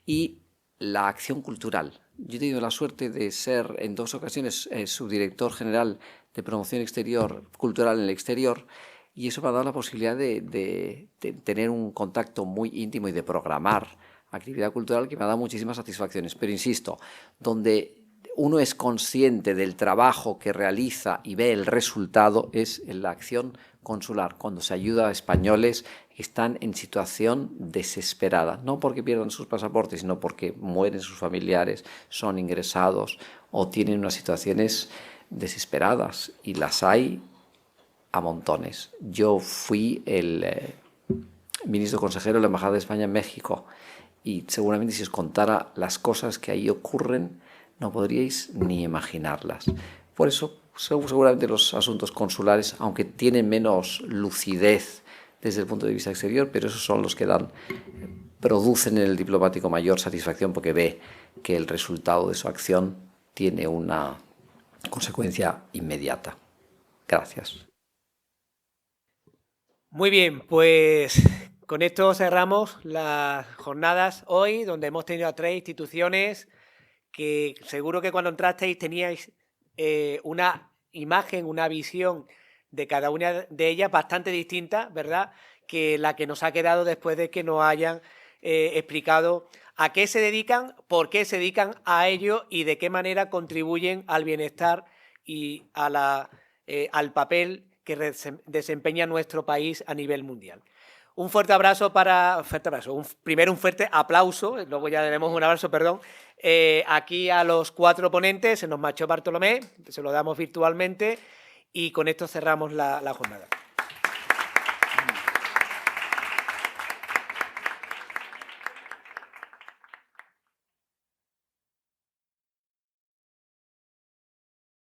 Y la acción cultural. Yo he tenido la suerte de ser en 2 ocasiones subdirector general de promoción exterior, cultural en el exterior, y eso me ha dado la posibilidad de tener un contacto muy íntimo y de programar actividad cultural que me ha dado muchísimas satisfacciones. Pero insisto, donde uno es consciente del trabajo que realiza y ve el resultado es en la acción consular, cuando se ayuda a españoles que están en situación desesperada, no porque pierdan sus pasaportes, sino porque mueren sus familiares, son ingresados o tienen unas situaciones desesperadas, y las hay a montones. Yo fui el ministro consejero de la Embajada de España en México, y seguramente si os contara las cosas que ahí ocurren, no podríais ni imaginarlas. Por eso, seguramente los asuntos consulares, aunque tienen menos lucidez desde el punto de vista exterior, pero esos son los que producen en el diplomático mayor satisfacción, porque ve que el resultado de su acción tiene una consecuencia inmediata. Gracias. Muy bien, pues con esto cerramos las jornadas hoy, donde hemos tenido a 3 instituciones que seguro que cuando entrasteis teníais una imagen, una visión de cada una de ellas bastante distinta, ¿verdad?, que la que nos ha quedado después de que nos hayan explicado a qué se dedican, por qué se dedican a ello y de qué manera contribuyen al bienestar y al papel que desempeña nuestro país a nivel mundial. Un fuerte abrazo primero un fuerte aplauso, luego ya daremos un abrazo, perdón, aquí a los 4 ponentes, se nos marchó Bartolomé, se lo damos virtualmente y con esto cerramos la jornada.